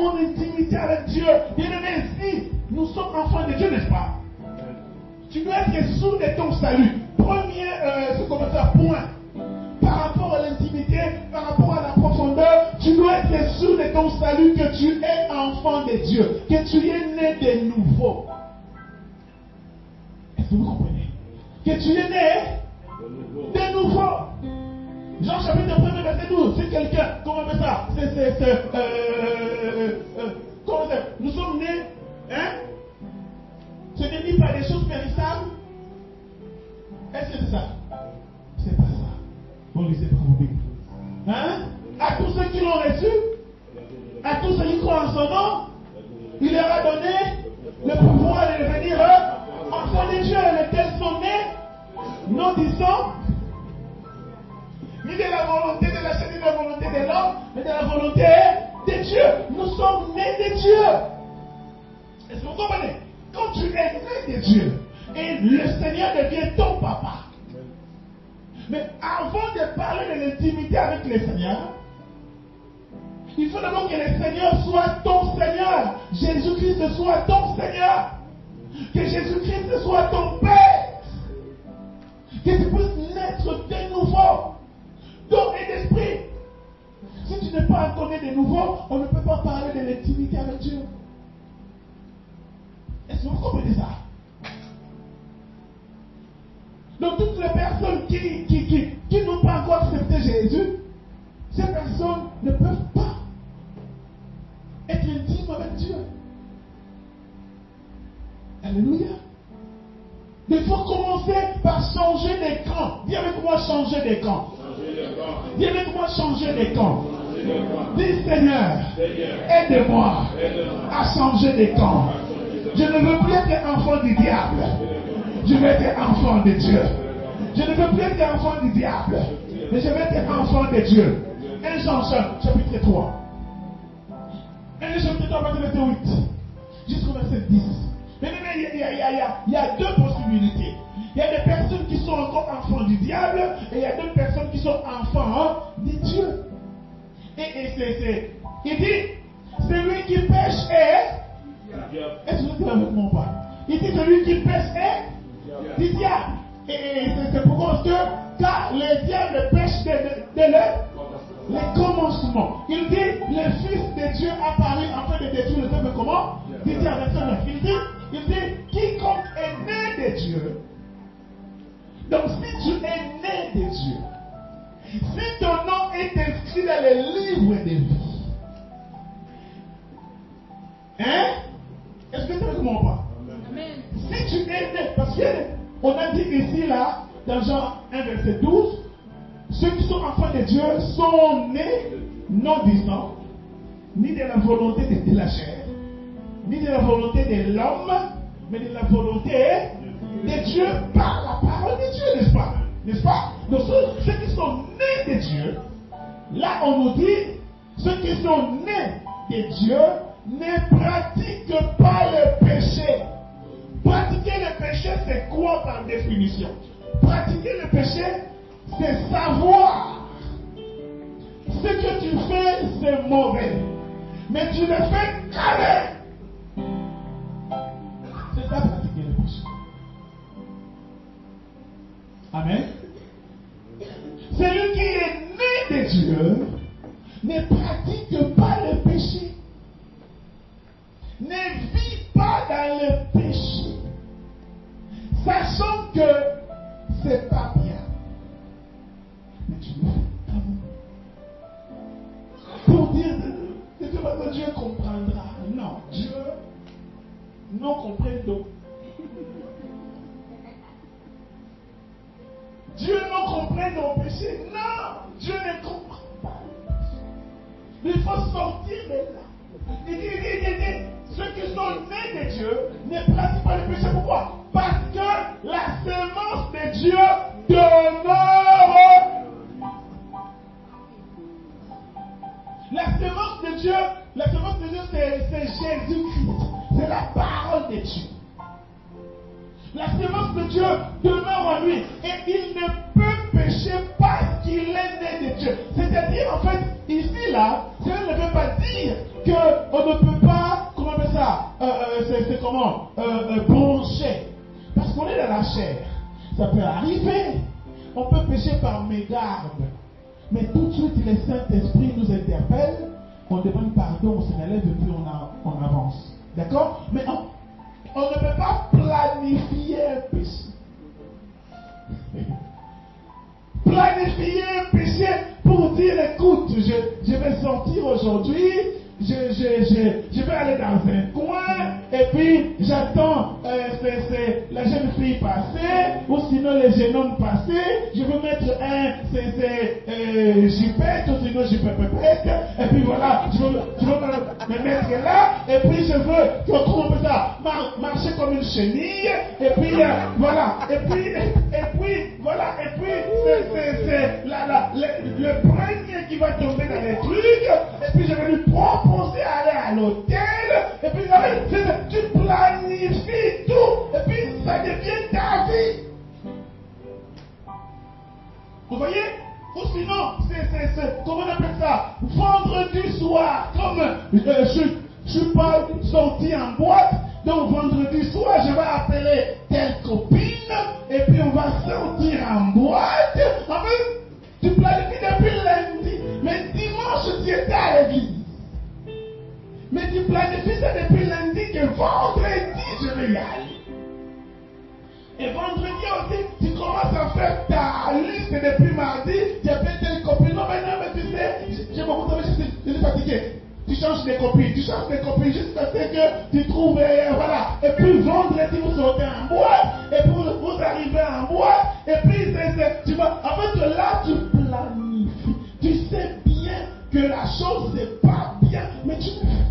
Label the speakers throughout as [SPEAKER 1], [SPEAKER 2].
[SPEAKER 1] mon intimité avec Dieu. Bien-aimé, si nous sommes enfants de Dieu, n'est-ce pas? Tu dois être sûr de ton salut. Premier point. Par rapport à l'intimité, par rapport à la profondeur, tu dois être sûr de ton salut que tu es enfant de Dieu, que tu es né de nouveau. Est-ce que vous comprenez? Que tu es né de nouveau. Jean chapitre 1, verset 12. C'est quelqu'un, comment on appelle ça? Comment on dit? Nous sommes nés, hein? Ce n'est ni par des choses périssables. Est-ce que c'est ça? C'est pas ça. Bon, lisez pour vous Bible. Hein? À tous ceux qui l'ont reçu, à tous ceux qui croient en son nom, il leur a donné le pouvoir de devenir enfants de Dieu, lesquels sont nés, non disant, ni de la volonté de la chair, ni de la volonté de l'homme, mais de la volonté de Dieu. Nous sommes nés de Dieu. Est-ce que vous comprenez? Quand tu es né de Dieu, et le Seigneur devient ton papa. Mais avant de parler de l'intimité avec le Seigneur, il faut d'abord que le Seigneur soit ton Seigneur. Jésus-Christ soit ton Seigneur. Que Jésus-Christ soit ton Père. Que tu puisses naître de nouveau. D'eau et d'esprit. Si tu n'es pas encore né de nouveau, on ne peut pas parler de l'intimité avec Dieu. Est-ce que vous comprenez ça? Donc toutes les personnes qui n'ont pas encore accepté Jésus, ces personnes ne peuvent pas être intimes avec Dieu. Alléluia. Il faut commencer par changer les camps. Dis avec moi changer les camps. Dis avec moi changer les camps. Dis Seigneur, aide-moi à changer les camps. Je ne veux plus être enfant du diable. Je veux être enfant de Dieu. Je ne veux plus être enfant du diable. Mais je veux être enfant de Dieu. 1 Jean chapitre 3. 1 Jean chapitre 3, verset 8. Jusqu'au verset 10. Mais il y a deux possibilités. Il y a des personnes qui sont encore enfants du diable et il y a d'autres personnes qui sont enfants de Dieu. Il dit, celui qui pêche est... Est-ce que vous êtes avec moi ou pas? Il dit, celui qui pêche est du diable. Et c'est pour cause que, car le diable pêche de les commencements. Il dit, le Fils de Dieu apparu afin de détruire le peuple comment? Du diable. Il dit, quiconque est né de Dieu. Donc si tu es né de Dieu, si ton nom est inscrit dans le livre de vie, hein? Est-ce que tu veux comment pas? Amen. Si tu es né, parce qu'on a dit ici là, dans Jean 1 verset 12, ceux qui sont enfants de Dieu sont nés non du sang, ni de la volonté de la chair, ni de la volonté de l'homme, mais de la volonté de Dieu par la parole de Dieu, n'est-ce pas? N'est-ce pas? Donc ceux qui sont nés de Dieu, là on nous dit, ceux qui sont nés de Dieu ne pratiquent pas le péché. Pratiquer le péché, c'est quoi par définition? Pratiquer le péché, c'est savoir ce que tu fais, c'est mauvais. Mais tu le fais quand même. C'est ça pratiquer le péché. Amen. Celui qui est né de Dieu ne pratique pas le péché. Ne vis pas dans le péché. Sachant que c'est pas bien. Mais tu le fais quand même. Pour dire que Dieu comprendra. Non, Dieu non comprendo. Dieu non comprend nos péchés. Non, Dieu ne comprend pas. Il faut sortir de là. Il dit, ceux qui sont nés de Dieu ne pratiquent pas le péché. Pourquoi? Parce que la semence de Dieu demeure. La semence de Dieu, c'est Jésus-Christ. C'est la parole de Dieu. La semence de Dieu demeure en lui. Et il ne peut pécher parce qu'il est né de Dieu. C'est-à-dire, en fait, ici, là, Dieu ne veut pas dire que on ne peut pas, comment on appelle ça, c'est comment, broncher. Parce qu'on est dans la chair. Ça peut arriver. On peut pécher par mégarde. Mais tout de suite, le Saint-Esprit nous interpelle. On demande pardon, on se relève et puis on avance. D'accord? Mais on ne peut pas planifier un péché. Planifier un péché pour dire, écoute, je vais sortir aujourd'hui, je vais aller dans un coin, et puis j'attends la jeune fille passer, ou sinon le jeune homme passer, je vais mettre jupette, ou sinon jupette, et puis voilà, je veux me mettre là, et puis je veux, comment on peut ça, marcher comme une chenille, et puis voilà, et puis voilà, et puis c'est le premier qui va tomber dans les trucs, et puis je vais lui proposer d'aller à l'hôtel, et puis tu planifies tout, et puis ça devient ta vie. Vous voyez? Ou sinon, comment on appelle ça? Vendredi soir, comme je suis pas sorti en boîte, donc vendredi soir, je vais appeler telle copine, et puis on va sortir en boîte. En fait, tu planifies depuis lundi, mais dimanche, tu étais à l'église. Mais tu planifies ça depuis lundi que vendredi, je vais y aller. Et vendredi aussi, tu commences à faire ta liste depuis mardi. Tu appelles tes copines. Non, mais tu sais, j'ai beaucoup de choses, je suis fatigué. Tu changes des copines jusqu'à ce que tu trouves, voilà. Et puis vendredi, vous sortez en boîte, et puis vous arrivez en boîte, et puis tu vas. En fait, là, tu planifies. Tu sais bien que la chose, c'est pas bien, mais tu le fais.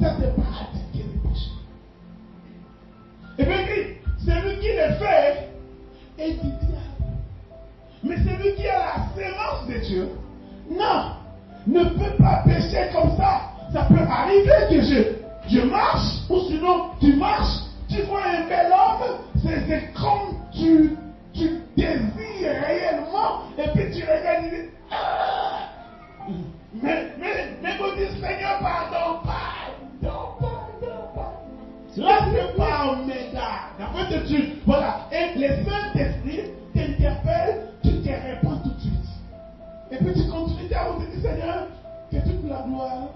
[SPEAKER 1] Ça, c'est pratiquer le péché. Et puis, celui qui le fait est du diable. Mais celui qui a la sémence de Dieu, non, ne peut pas pécher comme ça. Ça peut arriver que je marche, ou sinon tu marches, tu vois un bel homme, c'est comme tu désires réellement, et puis tu regardes, tu dis, ah! Mais vous dites, Seigneur, pardon. Là, c'est pas un mégarde. En fait, voilà. Et le Saint-Esprit t'interpelle, tu te réponds tout de suite. Et puis tu continues à vous dire, Seigneur, que toute la gloire,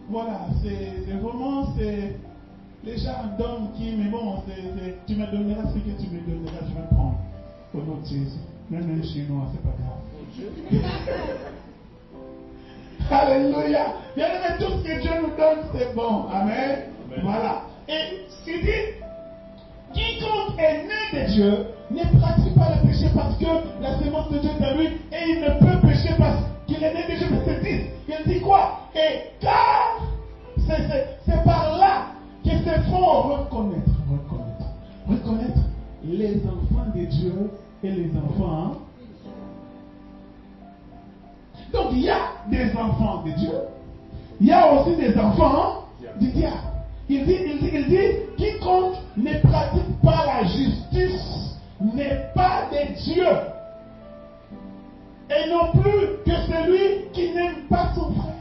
[SPEAKER 1] voilà, c'est vraiment, les gens donnent qui, mais bon, tu me donneras ce que tu me donneras, je vais prendre. Au nom de Jésus. Même un chinois, c'est pas grave. Alléluia. Bien aimé, tout ce que Dieu nous donne, c'est bon. Amen. Amen. Voilà. Et ce qu'il dit, quiconque est né de Dieu ne pratique pas le péché parce que la sémence de Dieu est en lui et il ne peut pécher parce qu'il est né de Dieu. Il dit quoi? Et car c'est par là qu'il se faut reconnaître les enfants de Dieu et les enfants. Donc il y a des enfants de Dieu, il y a aussi des enfants du diable. Il dit, quiconque ne pratique pas la justice n'est pas de Dieu. Et non plus que celui qui n'aime pas son frère.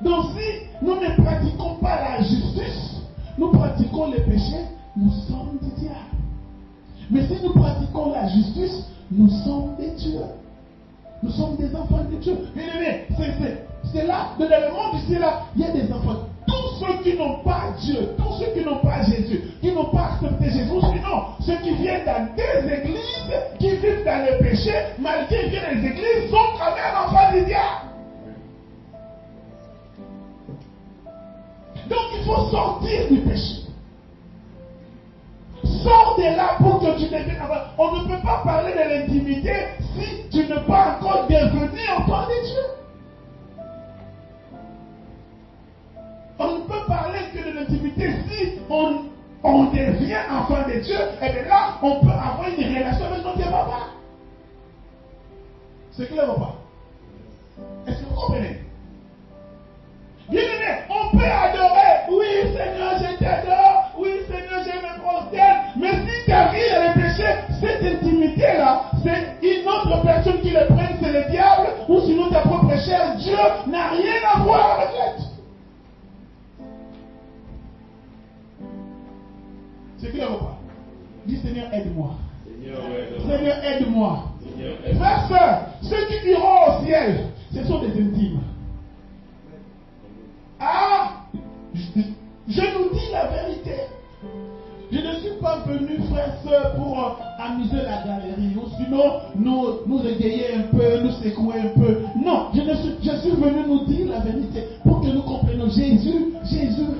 [SPEAKER 1] Donc si nous ne pratiquons pas la justice, nous pratiquons le péché, nous sommes du diable. Mais si nous pratiquons la justice, nous sommes des dieux. Nous sommes des enfants de Dieu. Bien aimé, c'est là, dans le monde ici, là, il y a des enfants. Tous ceux qui n'ont pas Dieu, tous ceux qui n'ont pas Jésus, qui n'ont pas accepté Jésus, sinon ceux qui viennent dans des églises, qui vivent dans le péché, malgré qu'ils viennent dans les églises, sont quand même enfants du diable. Donc il faut sortir du péché. Sors de là pour que tu deviennes enfant. On ne peut pas parler de l'intimité si tu n'es pas encore devenu enfant de Dieu. On ne peut parler que de l'intimité si on devient enfant de Dieu. Et bien là, on peut avoir une relation avec notre papa. C'est clair ou pas? Est-ce que vous comprenez? Bien aimé, on peut adorer. Oui, Seigneur, je t'adore. Oui, Seigneur, je me prosterne. Mais si ta vie est le péché, cette intimité-là, c'est une autre personne qui le prenne, c'est le diable. aide-moi.
[SPEAKER 2] Seigneur,
[SPEAKER 1] Seigneur, aide-moi.
[SPEAKER 2] Seigneur, aide-moi.
[SPEAKER 1] Frères, sœurs, ceux qui iront au ciel, ce sont des intimes. Ah, je nous dis la vérité. Je ne suis pas venu, frères, sœurs, pour amuser la galerie, ou sinon nous égayer un peu, nous secouer un peu. Non, je suis venu nous dire la vérité pour que nous comprenions. Jésus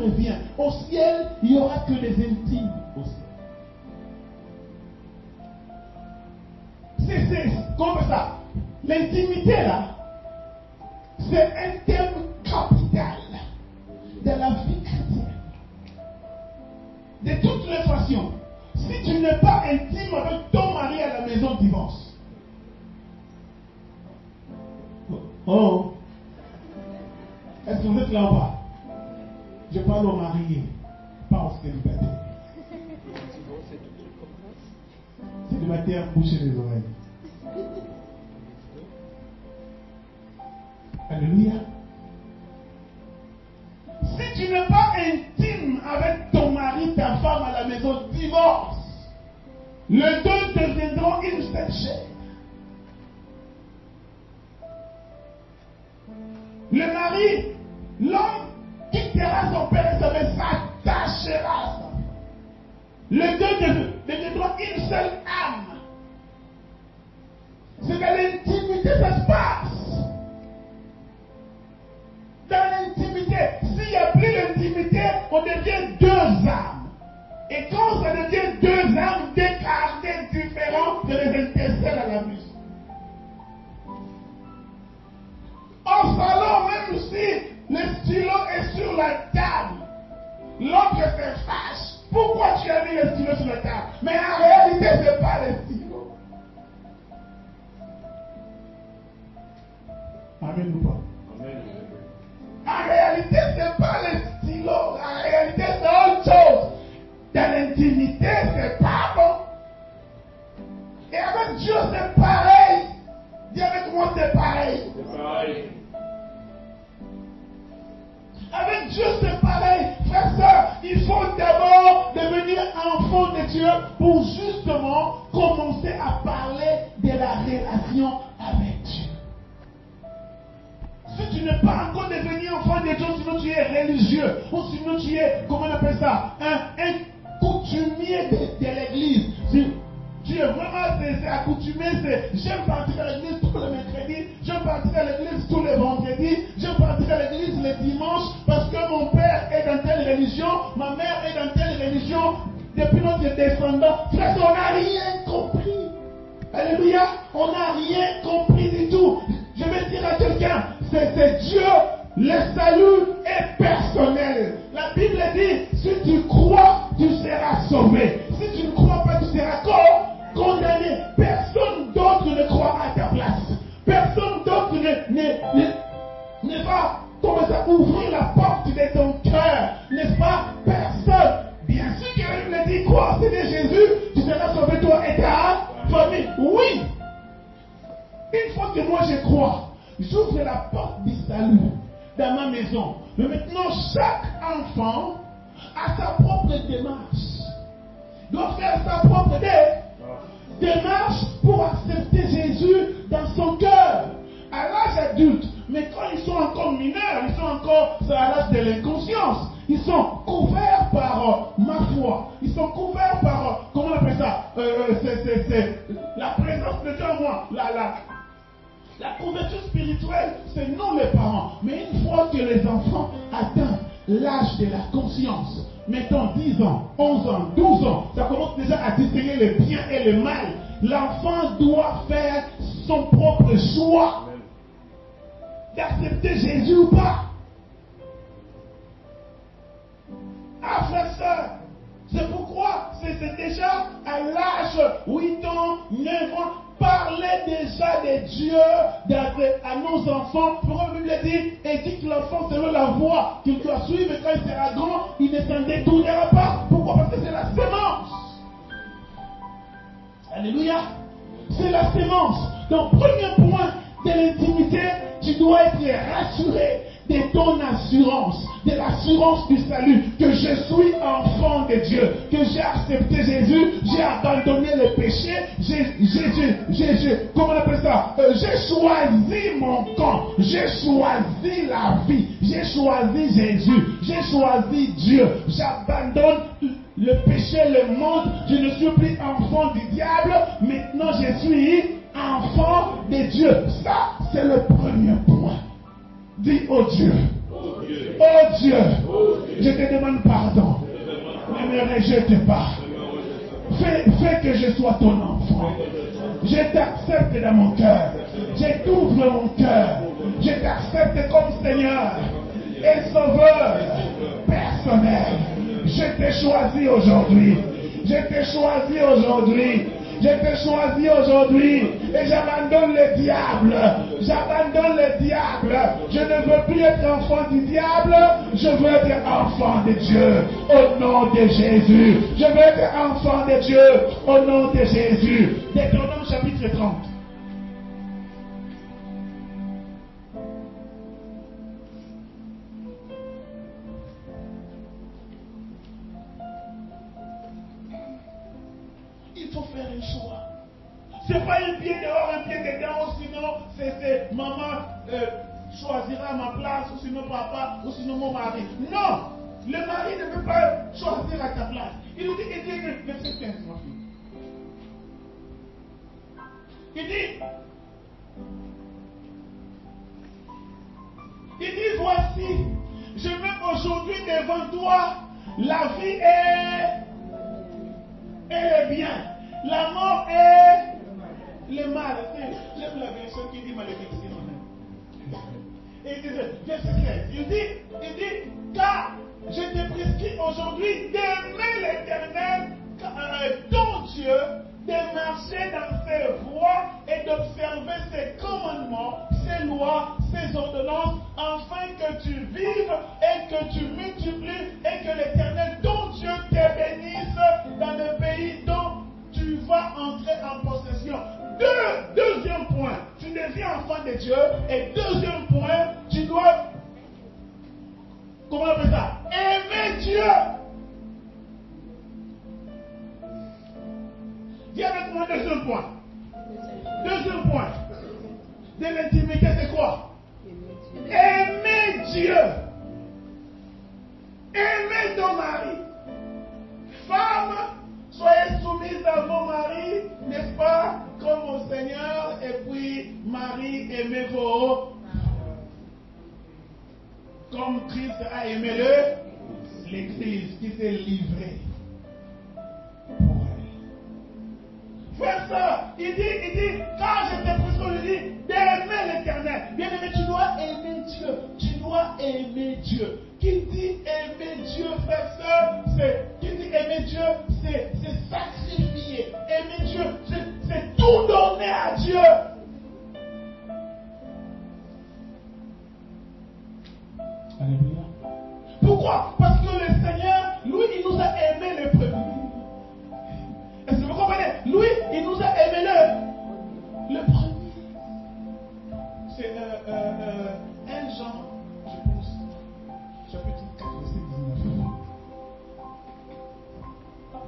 [SPEAKER 1] revient. Au ciel, il n'y aura que des intimes. C'est comme ça. L'intimité là, c'est un thème capital de la vie chrétienne. De toutes les façons, si tu n'es pas intime avec ton mari à la maison, divorce. Oh, est-ce que vous êtes là ou pas? Je parle aux mariés, pas aux célibataires. Célibataires, bouchez les oreilles. Alléluia. Si tu n'es pas intime avec ton mari, ta femme à la maison, divorce. Les deux deviendront une seule chair. Le mari, l'homme quittera son père et sa mère, s'attachera à ça. Les deux deviendront une seule âme. C'est dans l'intimité ça se passe. Dans l'intimité, s'il n'y a plus d'intimité, on devient deux âmes. Et quand ça devient deux âmes, deux caractères différents, c'est les intestins à la musique. Au salon, même si le stylo est sur la table, l'autre se fâche. Pourquoi tu as mis le stylo sur la table? Mais en réalité, ce n'est pas le stylo. Amen ou pas?
[SPEAKER 2] Amen.
[SPEAKER 1] En réalité, ce n'est pas le stylo. En réalité, c'est autre chose. Dans l'intimité, c'est pas bon. Et avec Dieu, c'est pareil. Dis avec moi, c'est pareil.
[SPEAKER 2] C'est pareil.
[SPEAKER 1] Avec Dieu, c'est pareil. Frère, sœur, il faut d'abord devenir enfant de Dieu pour justement commencer à parler de la relation avec Dieu. Si tu n'es pas encore devenu enfant de Dieu, sinon tu es religieux, ou sinon tu es, comment on appelle ça, un coutumier de l'église. Si tu es vraiment accoutumé, j'aime partir à l'église tous les mercredis, j'aime partir à l'église tous les vendredis, j'aime partir à l'église les dimanches, parce que mon père est dans telle religion, ma mère est dans telle religion, depuis notre descendant. Frère, on n'a rien compris. Alléluia, on n'a rien compris du tout. Je vais dire à quelqu'un, c'est Dieu, le salut est personnel. La Bible dit, si tu crois, tu seras sauvé. Si tu ne crois pas, tu seras condamné. Personne d'autre ne croit à ta place. Personne d'autre ne va ouvrir la porte de ton cœur. N'est-ce pas? Personne. Bien sûr que la Bible dit, crois, Seigneur Jésus, tu seras sauvé toi et ta famille. Oui. Une fois que moi je crois, j'ouvre la porte du salut dans ma maison. Mais maintenant, chaque enfant a sa propre démarche. Doit faire sa propre démarche pour accepter Jésus dans son cœur. À l'âge adulte, mais quand ils sont encore mineurs, ils sont encore à l'âge de l'inconscience. Ils sont couverts par ma foi. Ils sont couverts par, comment on appelle ça, c'est la présence de Dieu en moi. La couverture spirituelle, c'est non les parents. Mais une fois que les enfants atteignent l'âge de la conscience, mettons 10 ans, 11 ans, 12 ans, ça commence déjà à distinguer le bien et le mal. L'enfant doit faire son propre choix d'accepter Jésus ou pas. Ah, frère, sœur, c'est pourquoi c'est déjà à l'âge 8 ans, 9 ans, parler déjà de Dieu à nos enfants. Pourquoi la Bible dit, éduque l'enfant selon la voie qu'il doit suivre, et quand il sera grand, il ne s'en détournera pas. Pourquoi? Parce que c'est la sémence. Alléluia. C'est la sémence. Donc, premier point de l'intimité, tu dois être rassuré de ton assurance, de l'assurance du salut, que je suis enfant de Dieu, que j'ai accepté Jésus, j'ai abandonné le péché, comment on appelle ça? J'ai choisi mon camp, j'ai choisi la vie, j'ai choisi Jésus, j'ai choisi Dieu, j'abandonne le péché, le monde, je ne suis plus enfant du diable, maintenant je suis enfant de Dieu. Ça, c'est le premier point. Dis, oh Dieu, oh Dieu, je te demande pardon, ne me rejette pas. Fais que je sois ton enfant. Je t'accepte dans mon cœur. Je t'ouvre mon cœur. Je t'accepte comme Seigneur et Sauveur personnel. Je t'ai choisi aujourd'hui. Je t'ai choisi aujourd'hui. Je t'ai choisi aujourd'hui. Et j'abandonne le diable. J'abandonne le diable. Je ne veux plus être enfant du diable. Je veux être enfant de Dieu. Au nom de Jésus. Je veux être enfant de Dieu. Au nom de Jésus. Deutéronome chapitre 30. Il faut faire un choix. C'est pas un pied dehors, un pied dedans, ou sinon c'est maman choisira à ma place, ou sinon papa, ou sinon mon mari. Non! Le mari ne peut pas choisir à ta place. Il dit, verset 15, ma fille. Il dit, voici, je mets aujourd'hui devant toi la vie et le bien. La mort et le mal. J'aime la version qui dit malédiction. Et il dit, verset 13, il dit, car je te prescris aujourd'hui d'aimer l'Éternel, ton Dieu, de marcher dans ses voies et d'observer ses commandements, ses lois, ses ordonnances, afin que tu vives et que tu multiplies et que l'Éternel, ton Dieu, te bénisse dans le pays dont tu vas entrer en possession. Deuxième point, tu deviens enfant de Dieu. Et deuxième point, tu dois, comment on appelle ça? Aimer Dieu. Dis avec moi deuxième point. Deuxième point. De l'intimité, c'est quoi? Aimer Dieu. Aimer ton mari. Femme, soyez soumise à vos maris, n'est-ce pas, comme au Seigneur, et puis mari, aimez vos, comme Christ a aimé l'Église qui s'est livrée pour elle. Faire ça, il dit, quand je te prescris, il dit, d'aimer l'Éternel. Bien aimé, tu dois aimer Dieu. Tu dois aimer Dieu. Qui dit aimer Dieu, frère, sœur, qui dit aimer Dieu, c'est sacrifier. Aimer Dieu, c'est tout donner à Dieu. Alléluia. Pourquoi? Parce que le Seigneur, lui, il nous a aimé le premier. Est-ce que vous comprenez? Lui, il nous a aimé le premier. C'est 1 Jean, je pense, chapitre 4, verset 19.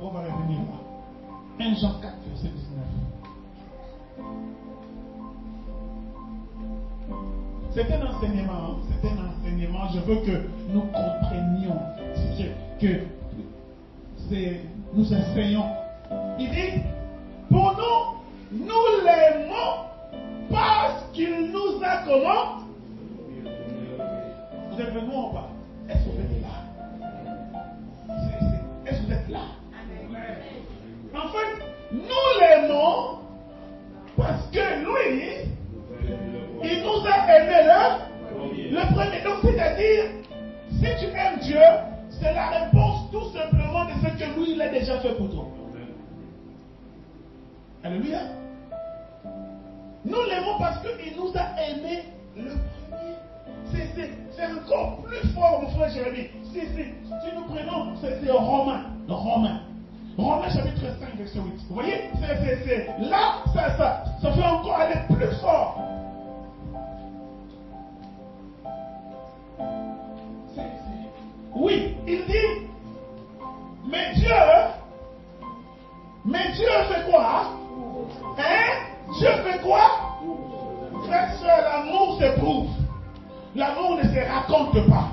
[SPEAKER 1] On va revenir là. 1 Jean 4, verset 19. C'est un enseignement, je veux que nous comprenions, que nous enseignons. Il dit, pour nous l'aimons parce qu'il nous a comment? Vous êtes venu ou pas? Est-ce que vous êtes là? Est-ce que vous êtes là? En fait, nous l'aimons parce que lui, il nous a aimé le premier. Donc, c'est-à-dire, si tu aimes Dieu, c'est la réponse tout simplement de ce que lui, il a déjà fait pour toi. Alléluia. Nous l'aimons parce qu'il nous a aimé le premier. C'est encore plus fort, mon frère Jérémie. Si nous prenons, c'est Romains. Romains chapitre 5, verset 8. Vous voyez, là, ça fait encore aller plus fort. frères et sœurs, l'amour se prouve. L'amour ne se raconte pas.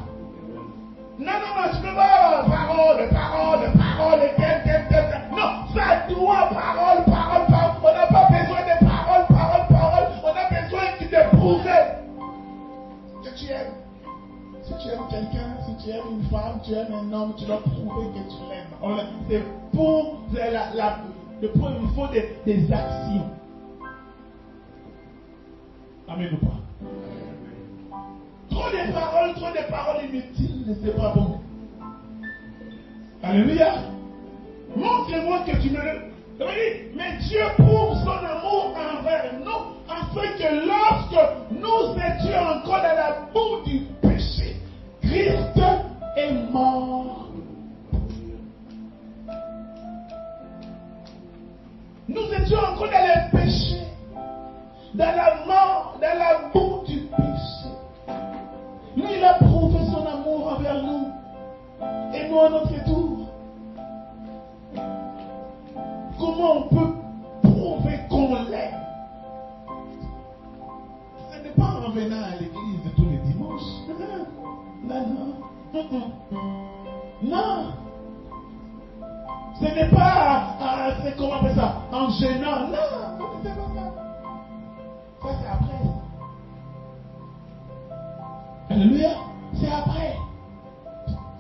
[SPEAKER 1] Non, tu peux pas parole, non, ça doit parole. On n'a pas besoin de parole. On a besoin de prouver que tu aimes. Si tu aimes quelqu'un, si tu aimes une femme, tu aimes un homme, tu dois prouver que tu l'aimes. C'est pour le point, il faut des actions. Amen ou pas? Trop de paroles inutiles, c'est pas bon. Alléluia. Montre-moi que tu me le... Mais Dieu prouve son amour envers nous, afin que lorsque nous étions encore dans la boue du péché, Christ est mort. Nous étions encore dans le péché, dans la mort, dans la boue du péché. Lui, il a prouvé son amour envers nous. Et nous, à notre tour, comment on peut prouver qu'on l'aime? Ce n'est pas en venant à l'église tous les dimanches. Non. Ce n'est pas, c'est comment on appelle ça, en gênant. Non, c'est pas ça. Ça, c'est après. Alléluia. C'est après.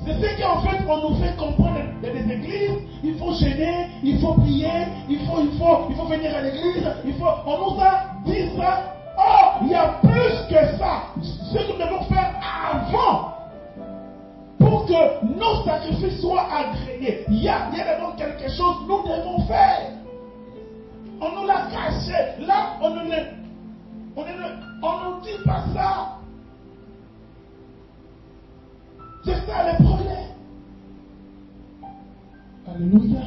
[SPEAKER 1] C'est ce qu'en fait, on nous fait comprendre dans des églises. Il faut gêner, il faut prier, il faut venir à l'église. On nous a dit ça. Oh, il y a plus que ça. Ce que nous devons faire avant pour que nos sacrifices soient agréés. Il y a d'abord quelque chose que nous devons faire. On nous l'a caché. Là, on ne nous dit pas ça. C'est ça le problème. Alléluia.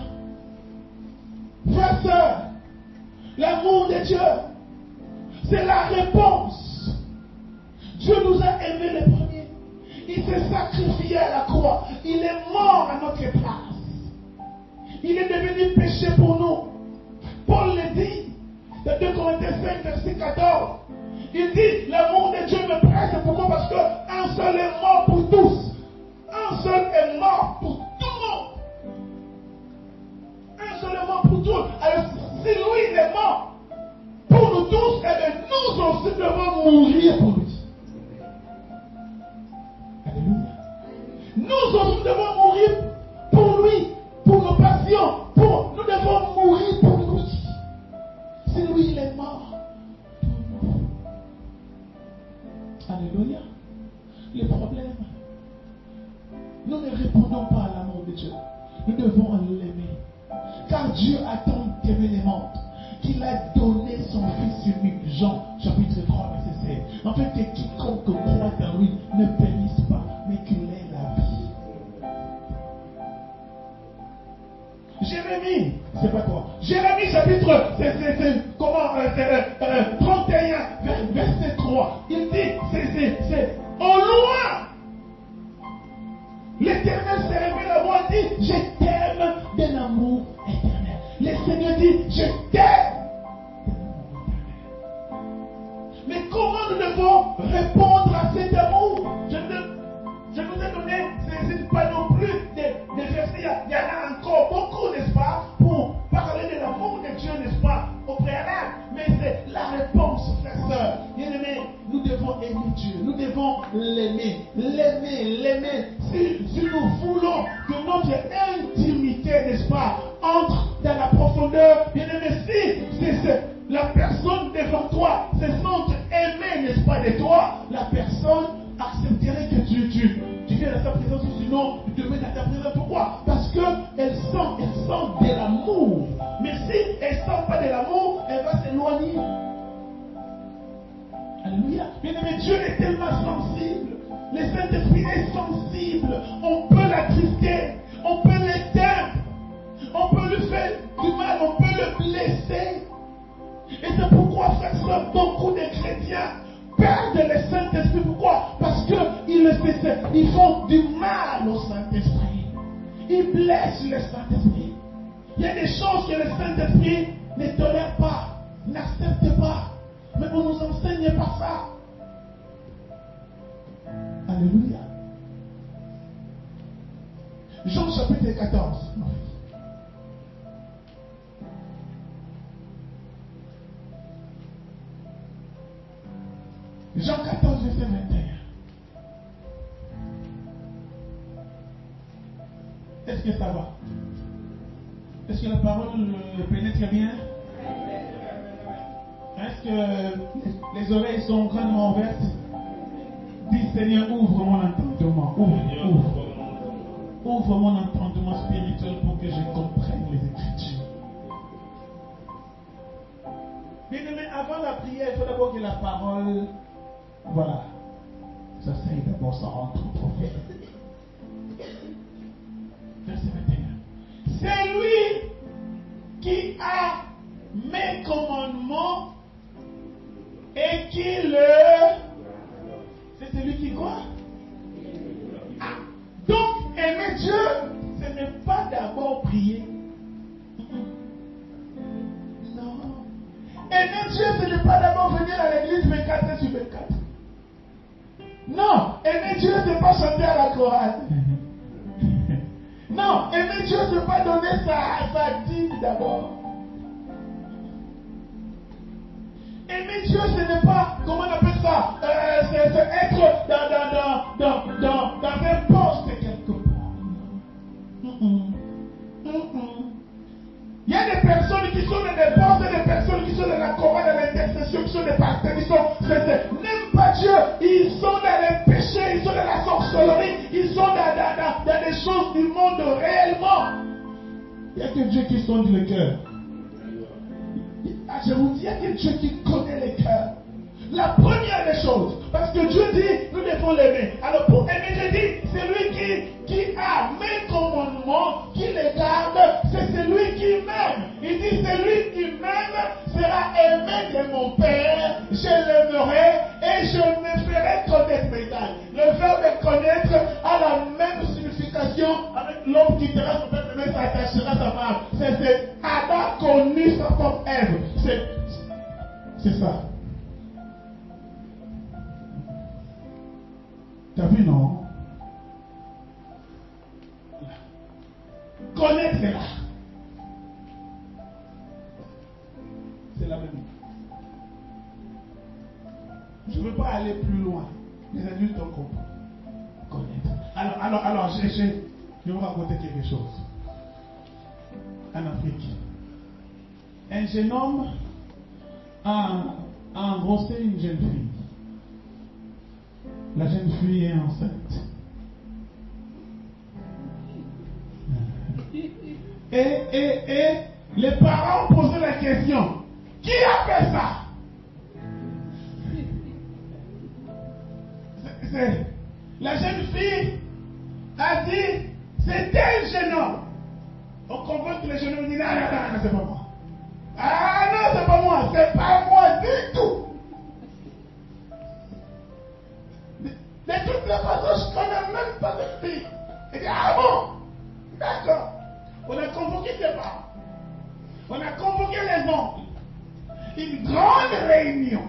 [SPEAKER 1] Frères et sœurs, l'amour de Dieu, c'est la réponse. Dieu nous a aimés les premiers. Il s'est sacrifié à la croix. Il est mort à notre place. Il est devenu péché pour nous. Paul le dit, dans 2 Corinthiens 5, verset 14. Il dit, l'amour de Dieu me presse. Pourquoi? Parce qu'un seul est mort pour tous. Un seul est mort pour tout le monde. Un seul est mort pour tous. Alors, si lui il est mort pour nous tous, eh bien, nous aussi devons mourir pour lui. Alléluia. Nous aussi devons mourir pour lui, pour nos passions. Nous devons mourir pour lui. Si lui il est mort pour nous. Alléluia. Le problème, nous ne répondons pas à l'amour de Dieu. Nous devons l'aimer. Car Dieu a tant aimé les mondes qu'il a donné son Fils unique. Jean chapitre 3 verset 16. En fait, que quiconque croit en lui ne périsse pas, mais qu'il ait la vie. Jérémie, c'est pas quoi? Jérémie chapitre 31 verset 3. Il dit, c'est au loin. L'Éternel s'est révélé à moi et dit, je t'aime d'un amour éternel. Le Seigneur dit, je t'aime d'un amour éternel. Mais comment nous devons répondre à cet amour? Je vous ai donné, ce n'est pas non plus des versets, il y en a encore beaucoup, n'est-ce pas, pour parler de l'amour de Dieu, n'est-ce pas, au préalable. Mais c'est la réponse, frères et sœurs. Bien-aimés, nous devons aimer Dieu, nous devons l'aimer. Si nous voulons que notre intimité, n'est-ce pas, entre dans la profondeur, bien-aimé, si la personne devant toi se sent aimée, n'est-ce pas, de toi, la personne accepterait que tu viens dans sa présence, ou sinon tu te mets dans ta présence. Pourquoi? Parce qu'elle sent de l'amour. Mais si elle ne sent pas de l'amour, elle va s'éloigner. Alléluia. Bien-aimé, Dieu est tellement sensible. Le Saint-Esprit est sensible. On peut l'attrister, on peut l'éteindre, on peut lui faire du mal, on peut le blesser. Et c'est pourquoi, frères et sœurs, beaucoup de chrétiens perdent le Saint-Esprit. Pourquoi? Parce qu'ils font du mal au Saint-Esprit. Ils blessent le Saint-Esprit. Il y a des choses que le Saint-Esprit ne tolère pas, n'accepte pas. Mais vous nous enseignez pas ça. Alléluia. Jean chapitre 14. Jean 14, verset 21. Est-ce que ça va? Est-ce que la parole pénètre bien? Est-ce que les oreilles sont grandement ouvertes? Dis Seigneur, ouvre mon entendement. Ouvre mon entendement spirituel pour que je comprenne les Écritures. Bien-aimé, avant la prière, il faut d'abord que la parole, voilà, ça c'est d'abord ça rentre au prophète. Verset 21. C'est lui qui a mes commandements et qui le... C'est celui qui quoi? Ah. Donc, aimer Dieu, ce n'est pas d'abord prier. Non. Aimer Dieu, ce n'est pas d'abord venir à l'église 24 heures sur 24. Non. Aimer Dieu, ce n'est pas chanter à la chorale. Non. Aimer Dieu, ce n'est pas donner sa dîme d'abord. Aimer Dieu, ce n'est pas, comment on appelle ça, c'est être dans un poste quelque part. Il y a des personnes qui sont dans des postes, des personnes qui sont dans la chorale, dans l'intercession, qui sont des pasteurs, qui sont, n'aiment pas Dieu, ils sont dans les péchés, ils sont dans la sorcellerie, ils sont dans des choses du monde réellement. Il n'y a que Dieu qui sonde le cœur. Je vous dis, il y a que Dieu qui connaît les cœurs. La première des choses, parce que Dieu dit, nous devons l'aimer. Alors pour aimer, je dis, c'est lui qui a mes commandements, qui les garde, c'est celui qui m'aime. Il dit, celui qui m'aime sera aimé de mon Père, je l'aimerai et je me ferai connaître mes âmes. Le verbe connaître a la même signification avec l'homme qui quittera son père, mais s'attachera à sa femme. C'est Adam connu sa femme Ève. C'est ça. T'as vu, non? Connaître, c'est là. C'est la même. Je ne veux pas aller plus loin. Les adultes ont compris. Connaître. Alors, je vais vous raconter quelque chose. En Afrique, un jeune homme a embrassé une jeune fille. La jeune fille est enceinte. Et les parents ont posé la question, qui a fait ça? La jeune fille a dit, c'était un jeune homme. On comprend que les jeunes hommes disent, non, c'est pas moi. Ah non, c'est pas moi du tout. De toutes les façons, je ne connais même pas de fille. Il dit, ah bon? D'accord. On a convoqué ses parents. On a convoqué les oncles. Une grande réunion.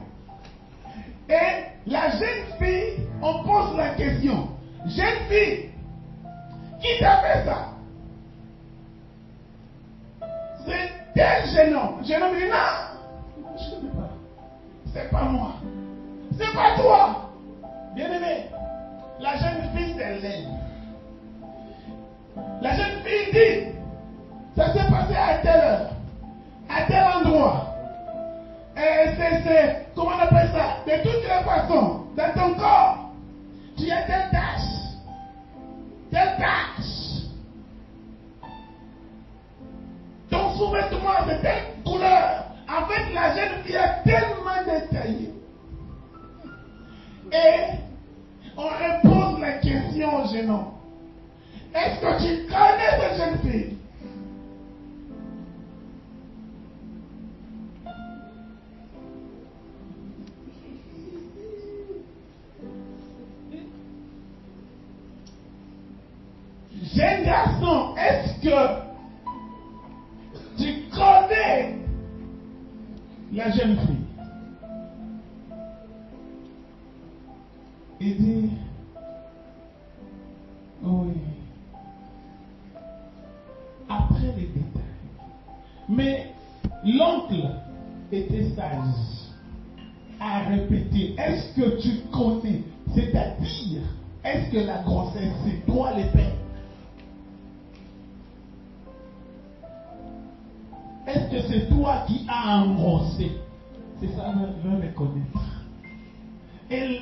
[SPEAKER 1] Et la jeune fille, on pose la question. Jeune fille, qui t'a fait ça? C'est tel jeune homme. Le jeune homme dit, non, je ne sais pas. C'est pas moi. C'est pas toi. Bien-aimé, la jeune fille c'est l'aide. La jeune fille dit, ça s'est passé à telle heure, à tel endroit. Et c'est, comment on appelle ça? De toutes les façons, dans ton corps, tu as telle tache. Telle tache. Ton sous-vêtement, c'est telle couleur. En fait, la jeune fille est tellement détaillée. Et on repose la question au jeune homme. Est-ce que tu connais cette jeune fille? Jeune garçon, est-ce que tu connais la jeune fille? Il dit, oui, après les détails. Mais l'oncle était sage à répéter, est-ce que tu connais? C'est-à-dire, est-ce que la grossesse, c'est toi le père? Est-ce que c'est toi qui as engrossé? C'est ça, je veux reconnaître. Et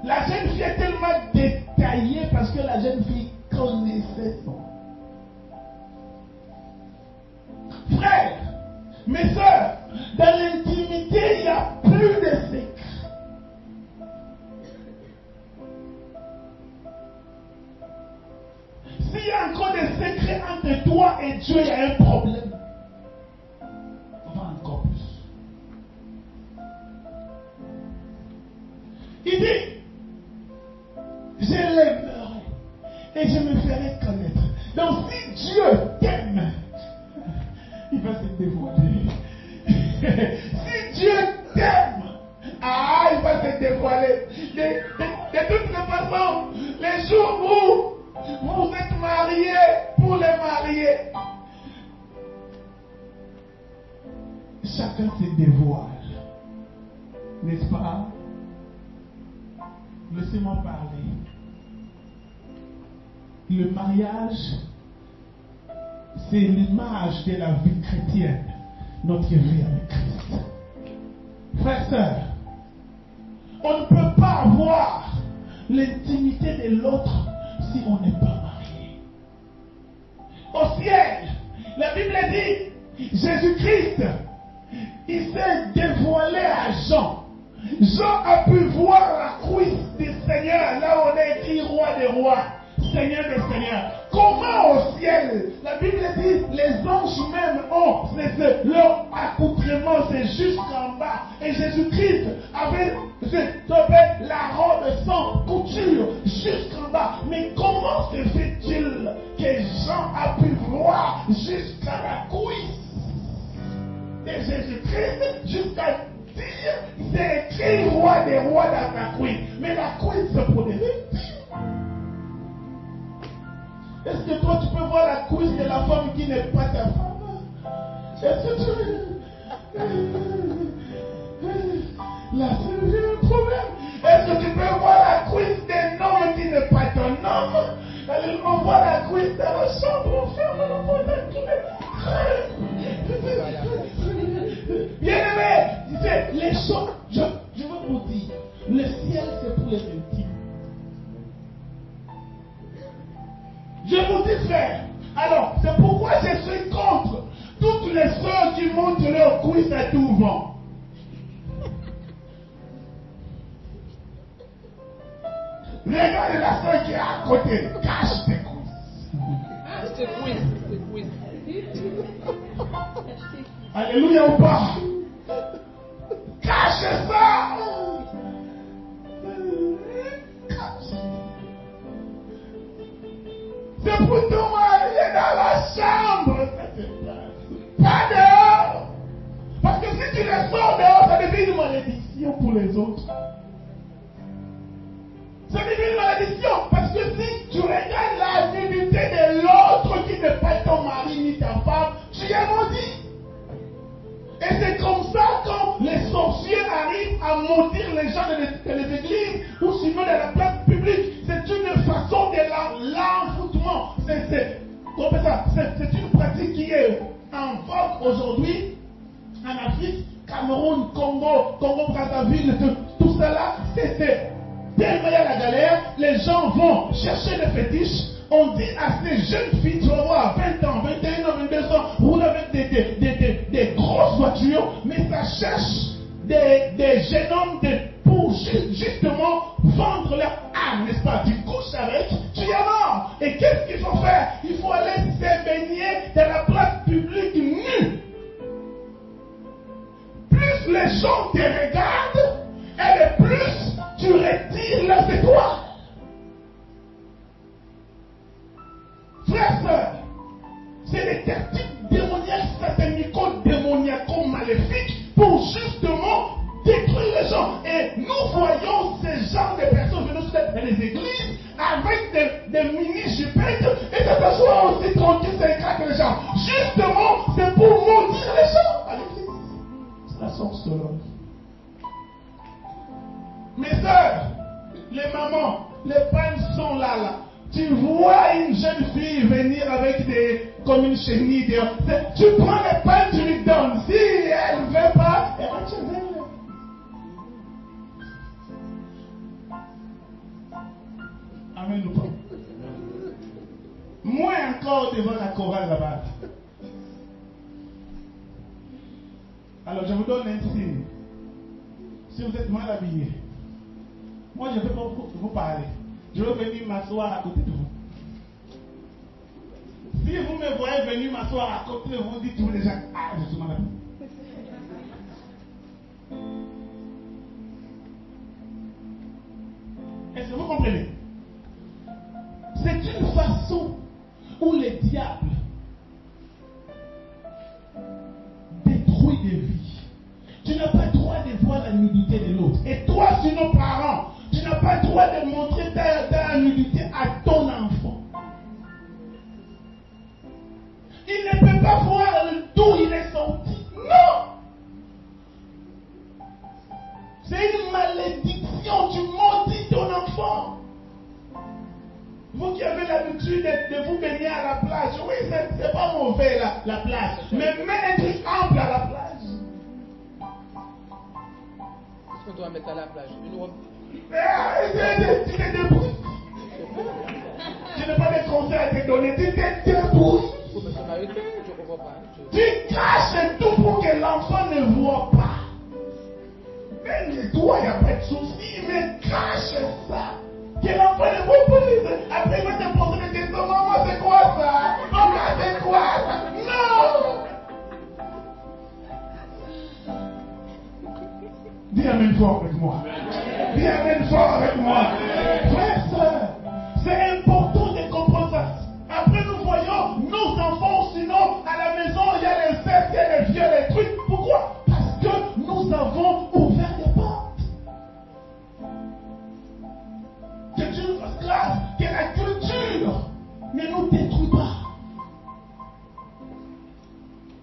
[SPEAKER 1] la jeune fille est tellement détaillée parce que la jeune fille connaissait son. Frères, mes soeurs, dans l'intimité, il n'y a plus de secret. S'il y a encore des secrets entre toi et Dieu, il y a un problème. On va encore plus. Il dit, je l'aimerai et je me ferai connaître. Donc si Dieu t'aime, il va se dévoiler. Si Dieu t'aime, il va se dévoiler. De toutes les façons, les jours où vous êtes mariés pour les mariés, chacun se dévoile. N'est-ce pas? Laissez-moi parler. Le mariage, c'est l'image de la vie chrétienne, notre vie avec Christ. Frères, sœurs, on ne peut pas avoir l'intimité de l'autre si on n'est pas marié. Au ciel, la Bible dit, Jésus-Christ, il s'est dévoilé à Jean. Jean a pu voir la cuisse du Seigneur, là où on a écrit roi des rois, Seigneur des seigneurs. Comment au ciel? La Bible dit, les anges même ont, leur accoutrement, c'est jusqu'en bas. Et Jésus-Christ avait la robe sans couture jusqu'en bas. Mais comment se fait-il que Jean a pu voir jusqu'à la cuisse de Jésus-Christ, jusqu'à dire, c'est écrit roi des rois dans la cuisse. Mais la cuisse, c'est pour les victimes. Est-ce que toi tu peux voir la cuisse de la femme qui n'est pas ta femme? Est-ce que tu... Là, c'est le problème. Est-ce que tu peux voir la cuisse d'un homme qui n'est pas ton homme? On voit la cuisse dans la chambre, on ferme la porte. Bien aimé, les choses, je veux vous dire, le ciel c'est pour les intimes. Je vous dis, frère, alors, c'est pourquoi je suis contre toutes les sœurs qui montrent leur cuisse à tout vent. Regarde la sœur qui est à côté, cache tes cuisses.
[SPEAKER 3] Tes cuisses.
[SPEAKER 1] Alléluia ou pas? Cache ça! C'est pour te marier dans la chambre. Pas dehors. Parce que si tu les sors dehors, ça devient une malédiction pour les autres. Ça devient une malédiction. Parce que si tu regardes la nudité de l'autre qui n'est pas ton mari ni ta femme, tu es maudit. Et c'est comme ça quand les sorciers arrivent à maudire les gens de les églises ou sinon de la place publique. C'est une façon de l'enfoutement. C'est une pratique qui est en vogue aujourd'hui en Afrique, Cameroun, Congo-Brazzaville, tout ça là. C'est tellement il y a la galère, les gens vont chercher des fétiches. On dit à ces jeunes filles, tu vas voir, 20 ans, 21 ans, 22 ans, roulent avec des grosses voitures, mais ça cherche des jeunes hommes pour justement vendre leur âme, n'est-ce pas? Tu couches avec, tu es mort. Et qu'est-ce qu'il faut faire? Il faut aller se baigner dans la place publique nue. Plus les gens te regardent, et plus tu retires leurs étoiles. Frères, sœurs, c'est des tactiques démoniaques, satanico-démoniaco maléfiques pour justement détruire les gens. Et nous voyons ces genres de personnes les églises avec des mini-jupettes et de s'asseoir aussi tranquille, c'est craquer les gens. Justement, c'est pour maudire les gens à l'église. C'est la sorcellerie. Mes soeurs, les mamans, les pannes sont là. Tu vois une jeune fille venir avec comme une chenille dehors. Tu prends les pannes, tu lui donnes. Si elle ne veut pas, elle va chez elle. Amen ou pas? Moins encore devant la chorale là-bas. Alors je vous donne un signe. Si vous êtes mal habillé, moi je ne vais pas vous parler. Je vais venir m'asseoir à côté de vous. Si vous me voyez venir m'asseoir à côté de vous, dites-vous déjà, ah, je suis mal habillé. Est-ce que vous comprenez? C'est une façon où le diable détruit des vies. Tu n'as pas le droit de voir la nudité de l'autre. Et toi, sur nos parents, tu n'as pas le droit de montrer ta nudité à ton enfant. Il ne peut pas voir d'où il est sorti. Non! C'est une malédiction. Tu maudis ton enfant. Vous qui avez l'habitude de vous baigner à la plage, oui, c'est pas mauvais la plage. Mais mets un truc ample à la plage.
[SPEAKER 3] Qu'est-ce qu'on doit mettre à la plage? Une robe.
[SPEAKER 1] Tu t'es débrouillé. Je n'ai pas de conseils à te donner. Tu t'es débrouillé.
[SPEAKER 3] Faut me faire arrêter, je ne comprends pas.
[SPEAKER 1] Tu caches tout pour que l'enfant ne voit pas. Mais les doigts, il n'y a pas de souci, mais cache ça. Que l'enfant ne voit pas. Après, il va te poser des questions. Maman, c'est quoi ça? Maman, c'est quoi ça? Non! Dis amen fort avec moi. Dis amen fort avec moi. Frère, soeur, c'est important de comprendre ça. Après, nous voyons nos enfants, sinon, à la maison, il y a les fesses, il y a les vieux, les trucs. Pourquoi? Parce que nous avons ouvert des portes. Que Dieu nous fasse grâce, que la culture ne nous détruit pas.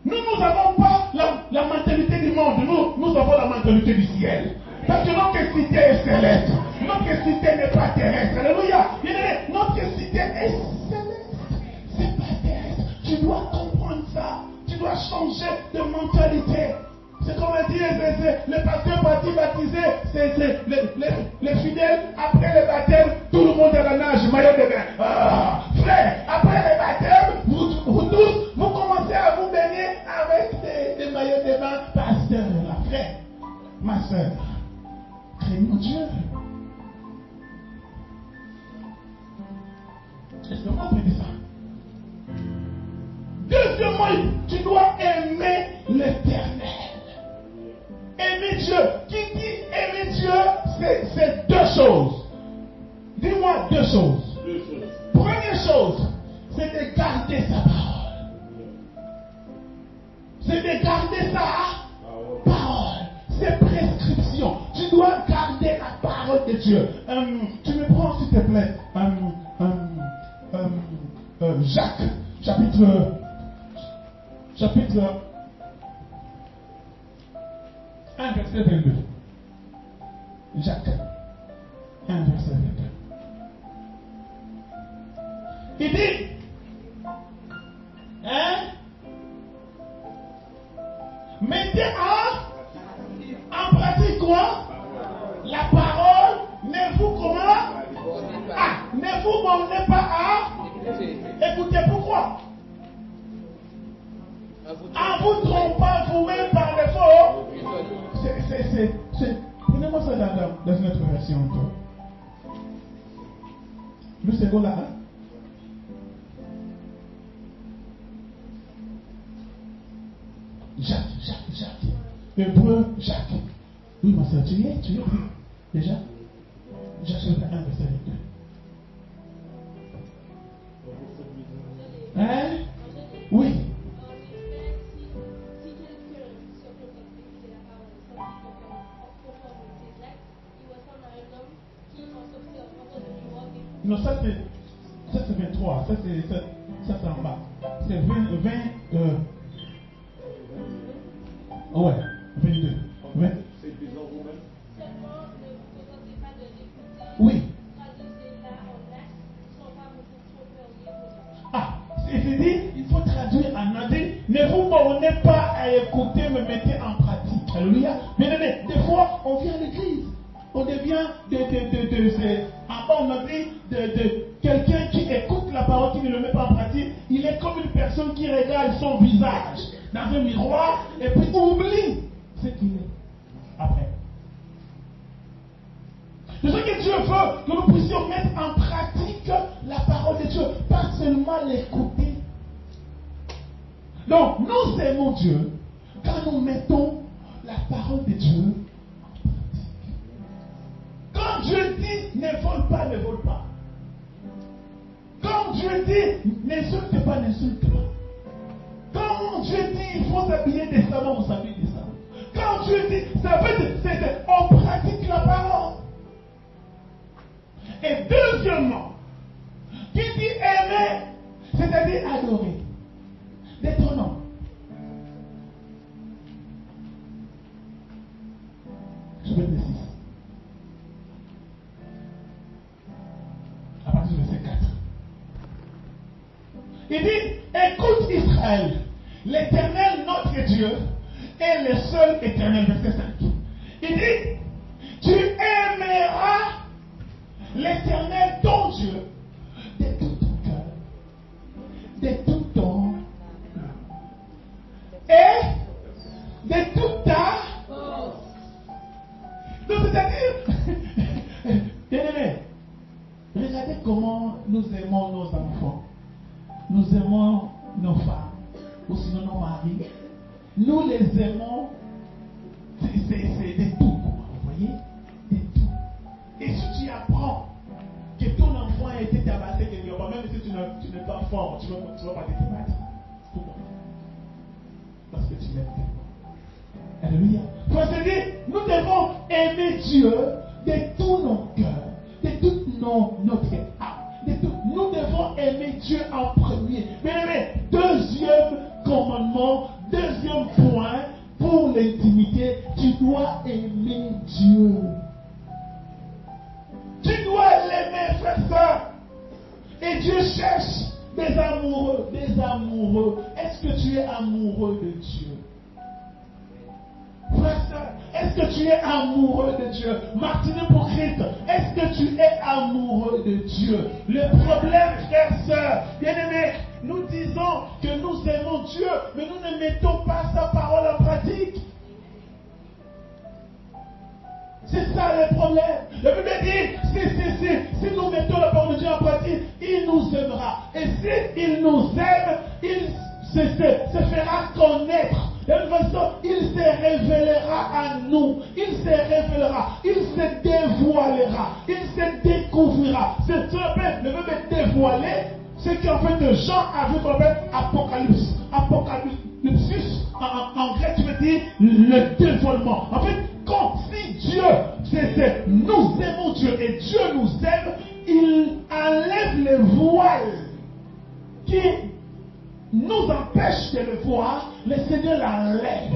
[SPEAKER 1] Nous n'avons pas la mentalité du monde, nous avons la mentalité du ciel. Parce que notre cité est céleste, notre cité n'est pas terrestre. Alléluia. Notre cité est céleste, c'est pas terrestre. Tu dois comprendre ça, tu dois changer de mentalité. C'est comme on dit, le pasteur parti baptisé, c'est les fidèles, après le baptême, tout le monde est à la nage, maillot de bain. Ah, frère, après le baptême, vous tous, vous commencez à vous baigner avec des maillots de bain. Pasteur, la frère, ma soeur, craignons Dieu. Est-ce que vous comprenez ça? Deuxièmement, tu dois aimer l'Éternel. Aimer Dieu. Qui dit aimer Dieu, c'est deux choses. Dis-moi deux choses. Première chose, c'est de garder sa parole. C'est de garder sa parole. Ses prescriptions. Tu dois garder la parole de Dieu. Tu me prends s'il te plaît. Jacques, chapitre 1, verset 22. Jacques 1, verset 22. Il dit, mettez en pratique quoi? La parole, ne vous comment? Ne vous bornez pas à écoutez. Pourquoi? En vous trompant vous-même par le faux. Prenez-moi ça dans notre version. Le second là. Jacques. Hébreu Jacques. Oui, ma soeur, tu y es déjà? Jacques chapitre 1, verset 22. Oui. Non, ça c'est 23. Ça c'est en bas. C'est 20. Ouais, 22. 20. Oui. Ah, c'est dit, il faut traduire en anglais. Ne vous bornez pas à écouter, mais mettez en pratique. Alléluia. Bien aimé, des fois, on vient à l'église. On devient en bas, on a dit de quelqu'un qui écoute la parole, qui ne le met pas en pratique. Il est comme une personne qui regarde son visage dans un miroir et puis oublie ce qu'il est après. C'est ce que Dieu veut, que nous puissions mettre en pratique la parole de Dieu, pas seulement l'écouter. Donc, nous aimons Dieu quand nous mettons la parole de Dieu en pratique. Quand Dieu dit ne vole pas, ne vole pas. Quand Dieu dit n'insulte pas, n'insulte pas. Quand Dieu dit il faut s'habiller décemment, vous s'habillez décemment. Quand Dieu dit, ça veut dire, on pratique la parole. Et deuxièmement, qui dit aimer, c'est-à-dire adorer, détrônant. Je vais préciser. À partir du verset 4. Il dit, écoute Israël, l'Éternel notre Dieu est le seul éternel. Verset 5. Il dit, tu aimeras l'Éternel ton Dieu de tout ton cœur, de tout ton et de toute ta force. Donc c'est-à-dire, bien aimé, regardez comment nous aimons nos enfants, nous aimons nos femmes, ou sinon nos maris, nous les aimons, c'est de tout, vous voyez, de tout. Et si tu apprends que ton enfant a été tabassé quelque part, même si tu n'es pas fort, tu ne vas pas te battre. Pourquoi? Parce que tu l'aimes tellement. Alléluia. Parce que nous devons aimer Dieu de tout nos cœurs, de toute notre âme. Nous devons aimer Dieu en premier. Mais deuxième commandement, deuxième point pour l'intimité, tu dois aimer Dieu. Tu dois l'aimer, frère, soeur. Et Dieu cherche des amoureux, des amoureux. Est-ce que tu es amoureux de Dieu? Frère, soeur, est-ce que tu es amoureux de Dieu? Martine pour Christ, est-ce que tu es amoureux de Dieu? Le problème, frère, soeur, bien-aimé, nous disons que nous aimons Dieu, mais nous ne mettons pas sa parole en pratique. C'est ça le problème. Le Bible dit, si nous mettons la parole de Dieu en pratique, il nous aimera. Et s'il nous aime, il se fera connaître. De toute façon, il se révélera à nous. Il se révélera. Il se dévoilera. Il se découvrira. C'est ce que le Bible dévoiler, c'est qu'en fait Jean a vu qu'on appelle Apocalypse. Apocalypsus, en grec, tu veux dire le dévoilement. En fait, si Dieu, nous aimons Dieu et Dieu nous aime, il enlève les voiles qui nous empêchent de le voir. Le Seigneur l'enlève.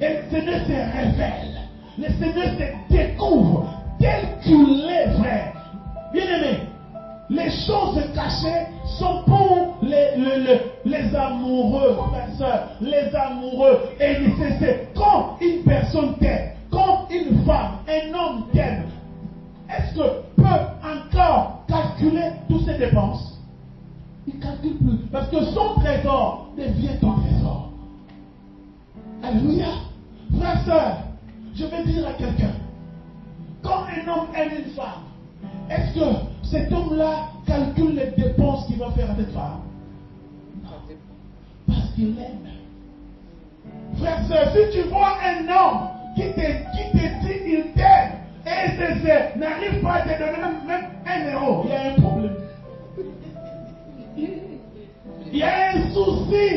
[SPEAKER 1] Et le Seigneur se révèle. Le Seigneur se découvre tel qu'il est vrai. Bien-aimé, les choses cachées sont pour les amoureux, frères, sœurs, les amoureux. Et c'est quand une personne t'aime, quand une femme, un homme t'aime, est-ce que peut encore calculer toutes ses dépenses? Il ne calcule plus. Parce que son trésor devient ton trésor. Alléluia. Frère, sœur, je vais dire à quelqu'un, quand un homme aime une femme, est-ce que cet homme-là calcule les dépenses qu'il va faire à cette femme? Non. Parce qu'il l'aime. Frère, sœur, si tu vois un homme qui te dit il t'aime et n'arrive pas à te donner même 1 euro, il y a un problème. Il y a un souci.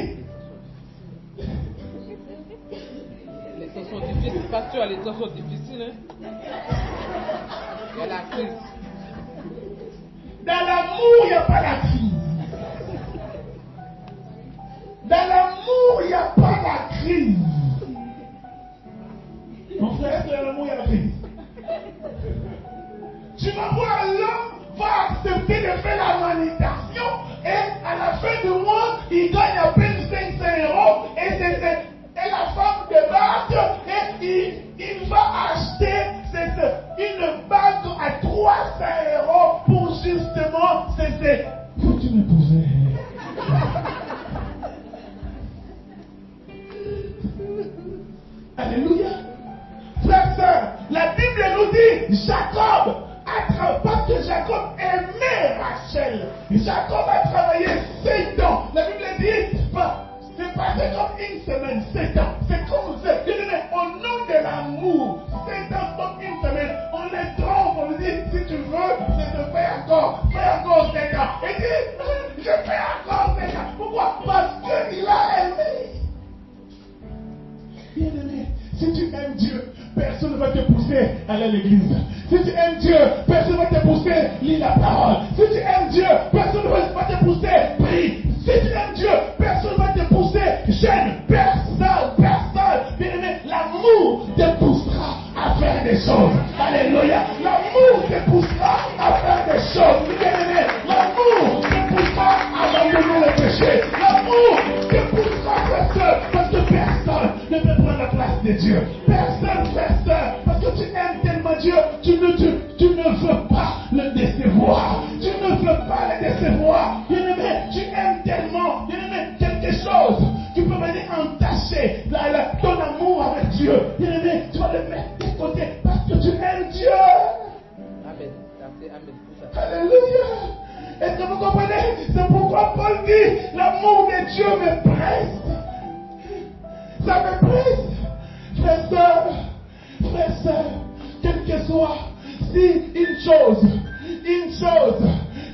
[SPEAKER 3] Les temps sont difficiles, pasteur, les temps sont difficiles. Hein? Il y a la crise.
[SPEAKER 1] Dans l'amour, il n'y a pas la crise. Dans l'amour, il n'y a pas la crise. Mon frère, dans l'amour, il y a la crise. Tu vas voir, l'homme va accepter de faire la manutention et à la fin du mois, il gagne à peine 500 € et la femme débarque et il va acheter une bague à 300 € pour justement faut-tu m'épouser? Alléluia. Frères, sœurs, la Bible nous dit Jacob, parce que Jacob aimait Rachel. Jacob a travaillé 7 ans. La Bible dit, c'est passé comme une semaine, 7 ans. C'est comme ça. Au nom de l'amour, 7 ans comme une semaine, on les trompe, on lui dit, si tu veux, je fais encore 7 ans. Et dit, je fais encore 7 ans. Pourquoi? Parce qu'il a aimé. Bien-aimé, si tu aimes Dieu, personne ne va te pousser à aller à l'église. Si tu aimes Dieu, personne ne va te pousser à lire la parole. Si tu aimes Dieu, personne ne va te pousser à prier. Si tu aimes Dieu, personne ne va te pousser jeune. Personne. Bien-aimé, l'amour te poussera à faire des choses. Alléluia. L'amour te poussera à faire des choses. Bien-aimé, l'amour te poussera à abandonner le péché. L'amour te poussera à faire ça. Parce que personne ne peut prendre la place de Dieu. Personne fait ça. Parce que tu aimes tellement Dieu, tu ne veux pas le décevoir. Tu ne veux pas le décevoir. Bien-aimé, tu aimes tellement, bien-aimé, quelque chose qui peut venir entacher ton amour avec Dieu. Bien-aimé, tu vas le mettre de côté parce que tu aimes Dieu.
[SPEAKER 3] Amen. Amen.
[SPEAKER 1] Alléluia. Est-ce que vous comprenez? C'est pourquoi Paul dit, l'amour de Dieu me presse. Ça me presse. Frère, sœur, quel que soit, si une chose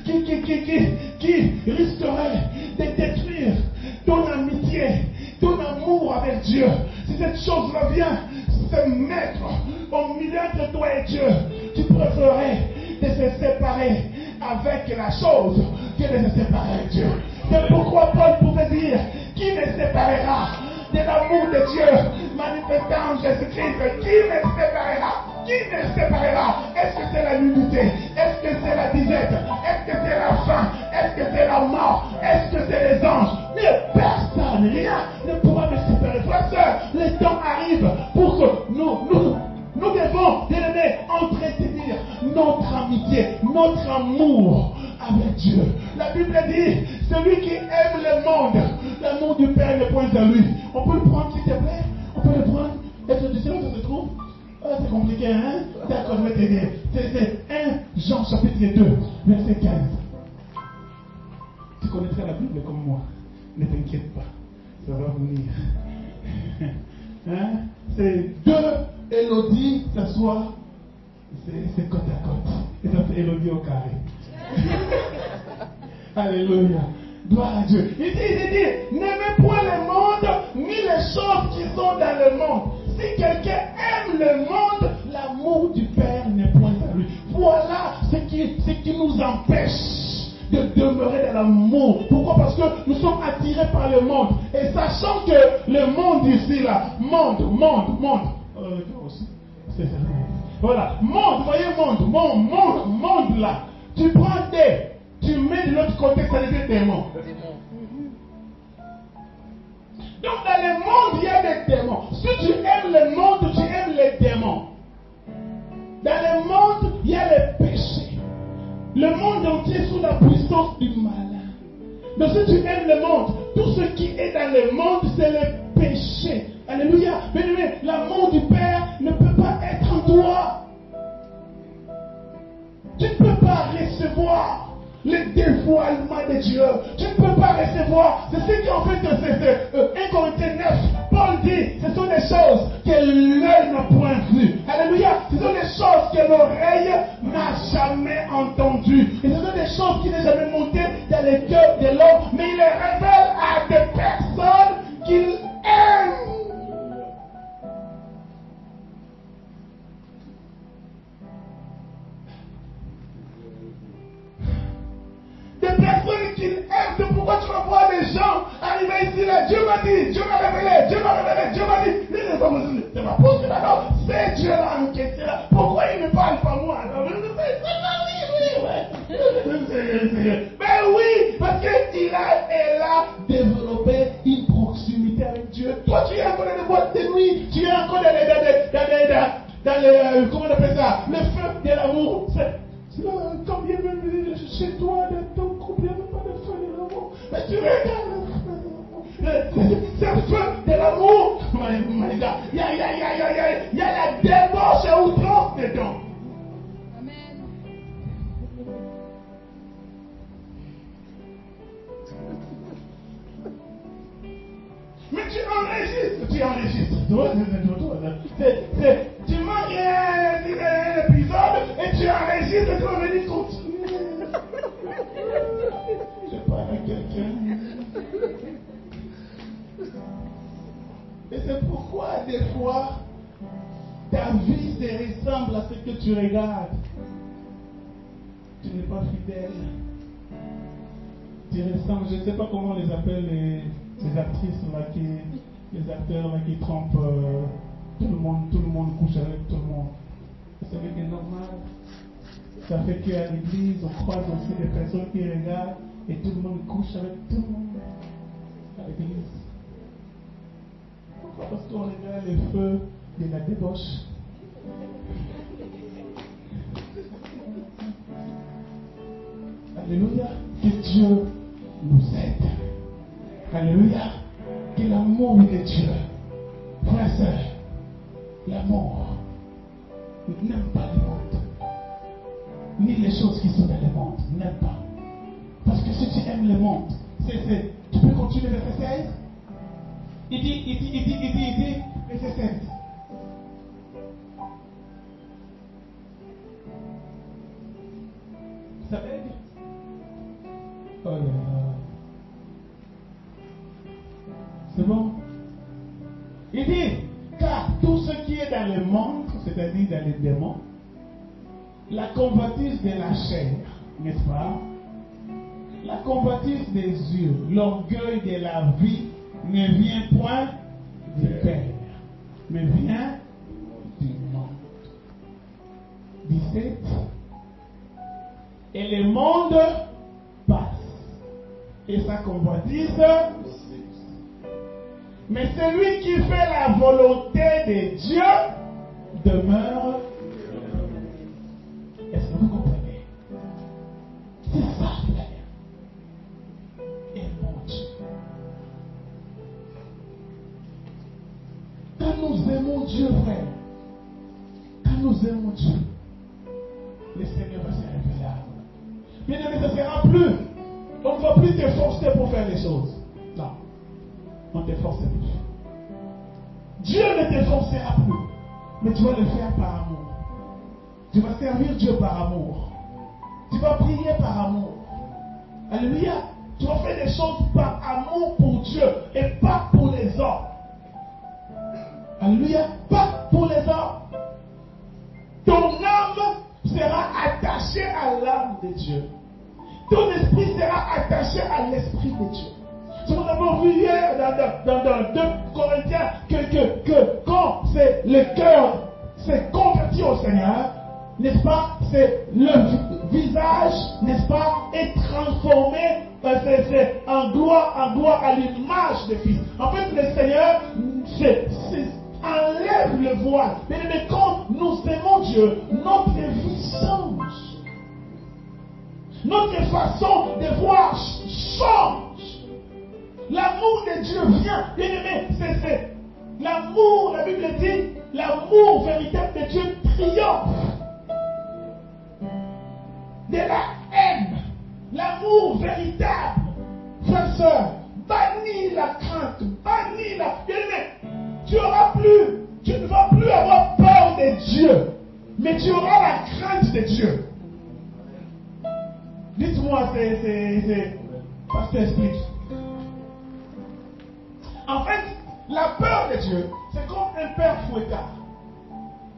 [SPEAKER 1] qui risquerait de détruire ton amitié, ton amour avec Dieu, si cette chose-là vient se mettre au milieu de toi et Dieu, tu préférerais de se séparer avec la chose que de se séparer avec Dieu. C'est pourquoi Paul pouvait dire, qui me séparera de l'amour de Dieu manifestant en Jésus-Christ? Qui me séparera? Qui me séparera? Est-ce que c'est la nudité? Est-ce que c'est la disette? Est-ce que c'est la faim? Est-ce que c'est la mort? Est-ce que c'est les anges? Mais personne, rien ne pourra me séparer. Frères, sœurs, le temps arrive pour que nous devons, bien-aimés, entretenir notre amitié, notre amour avec Dieu. La Bible dit, celui qui aime le monde, l'amour du Père ne point à lui. On peut le prendre, s'il te plaît? On peut le prendre? Est-ce que tu sais où ça se trouve? C'est compliqué, hein? D'accord, je vais t'aider. C'est 1 Jean chapitre 2, verset 15. Tu connaîtrais la Bible comme moi. Ne t'inquiète pas. Ça va venir. Hein? C'est 2 Élodie s'assoit. C'est côte à côte. Et ça fait Élodie au carré. Alléluia. Gloire à Dieu. Il dit, n'aimez point le monde, ni les choses qui sont dans le monde. Si quelqu'un aime le monde, l'amour du Père n'est point à lui. Voilà ce qui nous empêche de demeurer dans l'amour. Pourquoi? Parce que nous sommes attirés par le monde. Et sachant que le monde ici, là, monde. Voilà, monde, voyez monde là. Tu prends des, tu mets de l'autre côté, ça devient démon. Donc dans le monde, il y a des démons. Si tu aimes le monde, tu aimes les démons. Dans le monde, il y a les péchés. Le monde entier est sous la puissance du malin. Donc si tu aimes le monde, tout ce qui est dans le monde, c'est le péché. Alléluia. Bien-aimé, l'amour du Père ne peut pas être en toi. Tu ne peux pas recevoir le dévoilement de Dieu. Tu ne peux pas recevoir. C'est ce qui en fait 1 Corinthiens 9. Paul dit, ce sont des choses que l'œil n'a point vues. Alléluia. Ce sont des choses que l'oreille n'a jamais entendues. Et ce sont des choses qui n'ont jamais monté dans le cœur de l'homme. Mais il les révèle à des personnes qu'il aime. Dieu m'a dit, Dieu m'a révélé, Dieu m'a dit. C'est pas possible, alors. C'est Dieu là en question là. Pourquoi il ne parle pas moi? Mais oui, parce qu'il a développé une proximité avec Dieu. Toi, tu es encore dans les boîtes de nuit, tu es encore dans les comment on appelle ça? Le feu de l'amour. Quand bien même chez toi, dans ton couple, il n'y a même pas de feu de l'amour. Mais tu regardes c'est le feu de l'amour. My God. Il y a la débauche et outrance dedans.
[SPEAKER 3] Amen.
[SPEAKER 1] Mais tu enregistres. Tu manques un épisode et tu enregistres, tu vas venir continuer. Je parle à quelqu'un. Et c'est pourquoi des fois, ta vie se ressemble à ce que tu regardes. Tu n'es pas fidèle. Tu ressembles, je ne sais pas comment on les appelle les actrices là, les acteurs là, qui trompent tout le monde couche avec tout le monde. Vous savez que c'est normal. Ça fait qu'à l'église, on croise aussi des personnes qui regardent et tout le monde couche avec tout le monde à l'église. Pourquoi? Parce qu'on regarde les feux de la débauche. Alléluia. Que Dieu nous aide. Alléluia. Que l'amour de Dieu, frère, sœur, l'amour n'aime pas le monde, ni les choses qui sont dans le monde, n'aime pas. Parce que si tu aimes le monde, tu peux continuer verset 16. Il dit, verset 16. Ça aide? Oh là là. C'est bon? Il dit, car tout ce qui est dans le monde, c'est-à-dire dans les démons, la convoitise de la chair, n'est-ce pas? La convoitise des yeux, l'orgueil de la vie ne vient point du Père, mais vient du monde. 17. Et le monde passe, et sa convoitise. Mais celui qui fait la volonté de Dieu demeure. Est-ce que vous comprenez? C'est ça, frère. Et mon Dieu. Quand nous aimons Dieu, frère, quand nous aimons Dieu, le Seigneur va se révéler à nous. Bien aimé, ça ne sera plus. On ne va plus te forcer pour faire les choses. Non. On ne te force plus. Dieu ne te forcera plus. Mais tu vas le faire par amour. Tu vas servir Dieu par amour. Tu vas prier par amour. Alléluia. Tu vas faire des choses par amour pour Dieu et pas pour les hommes. Alléluia. Pas pour les hommes. Ton âme sera attachée à l'âme de Dieu. Ton esprit sera attaché à l'esprit de Dieu. Nous avons vu hier dans 2 Corinthiens que quand c'est le cœur s'est converti au Seigneur, n'est-ce pas, c'est le visage, n'est-ce pas, est transformé c'est en gloire à l'image du Fils. En fait, le Seigneur enlève le voile. Mais quand nous aimons Dieu, notre vie change. Notre façon de voir change. L'amour de Dieu vient, bien aimé, c'est l'amour, la Bible dit, l'amour véritable de Dieu triomphe de la haine. L'amour véritable, frère, sœur, bannit la crainte, bannit la... Bien aimé, tu ne vas plus avoir peur de Dieu, mais tu auras la crainte de Dieu. Dites-moi, c'est Pasteur explique. En fait, la peur de Dieu, c'est comme un père fouettard.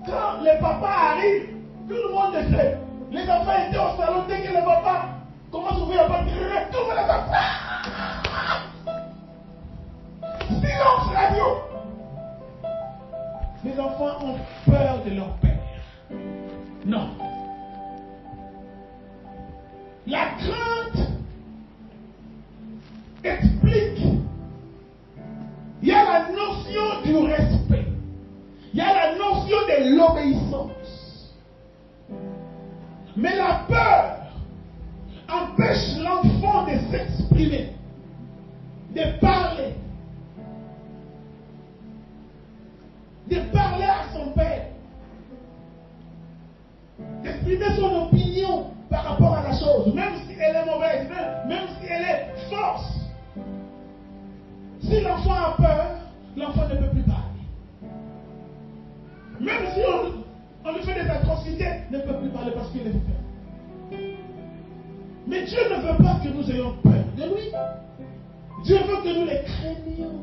[SPEAKER 1] Quand les papas arrivent, tout le monde le sait. Les enfants étaient au salon, dès que le papa commence à ouvrir la porte, tout le monde attend. les enfants ont peur de leur père. Non. La crainte explique. Il y a la notion du respect. Il y a la notion de l'obéissance. Mais la peur empêche l'enfant de s'exprimer, de parler à son père, d'exprimer son opinion par rapport à la chose, même si elle est mauvaise, même si elle est fausse. Si l'enfant a peur, l'enfant ne peut plus parler. Même si on lui fait des atrocités, il ne peut plus parler parce qu'il est peur. Mais Dieu ne veut pas que nous ayons peur de lui. Dieu veut que nous les craignions.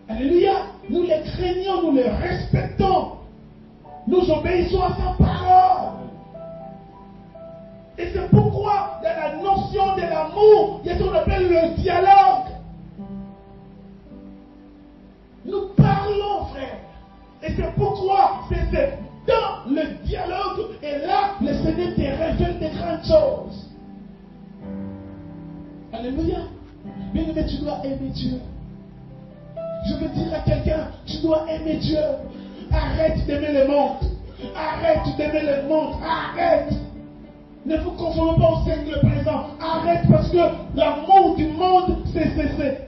[SPEAKER 1] Alléluia. Nous les craignons, nous les respectons. Nous obéissons à sa parole. Et c'est pourquoi, dans la notion de l'amour, il y a ce qu'on appelle le dialogue. Nous parlons, frère. Et c'est pourquoi c'est dans le dialogue, et là, le Seigneur te révèle des grandes choses. Alléluia. Bien-aimé, tu dois aimer Dieu. Je veux dire à quelqu'un, tu dois aimer Dieu. Arrête d'aimer le monde. Arrête d'aimer le monde. Arrête. Ne vous conformez pas au Seigneur présent. Arrête parce que l'amour du monde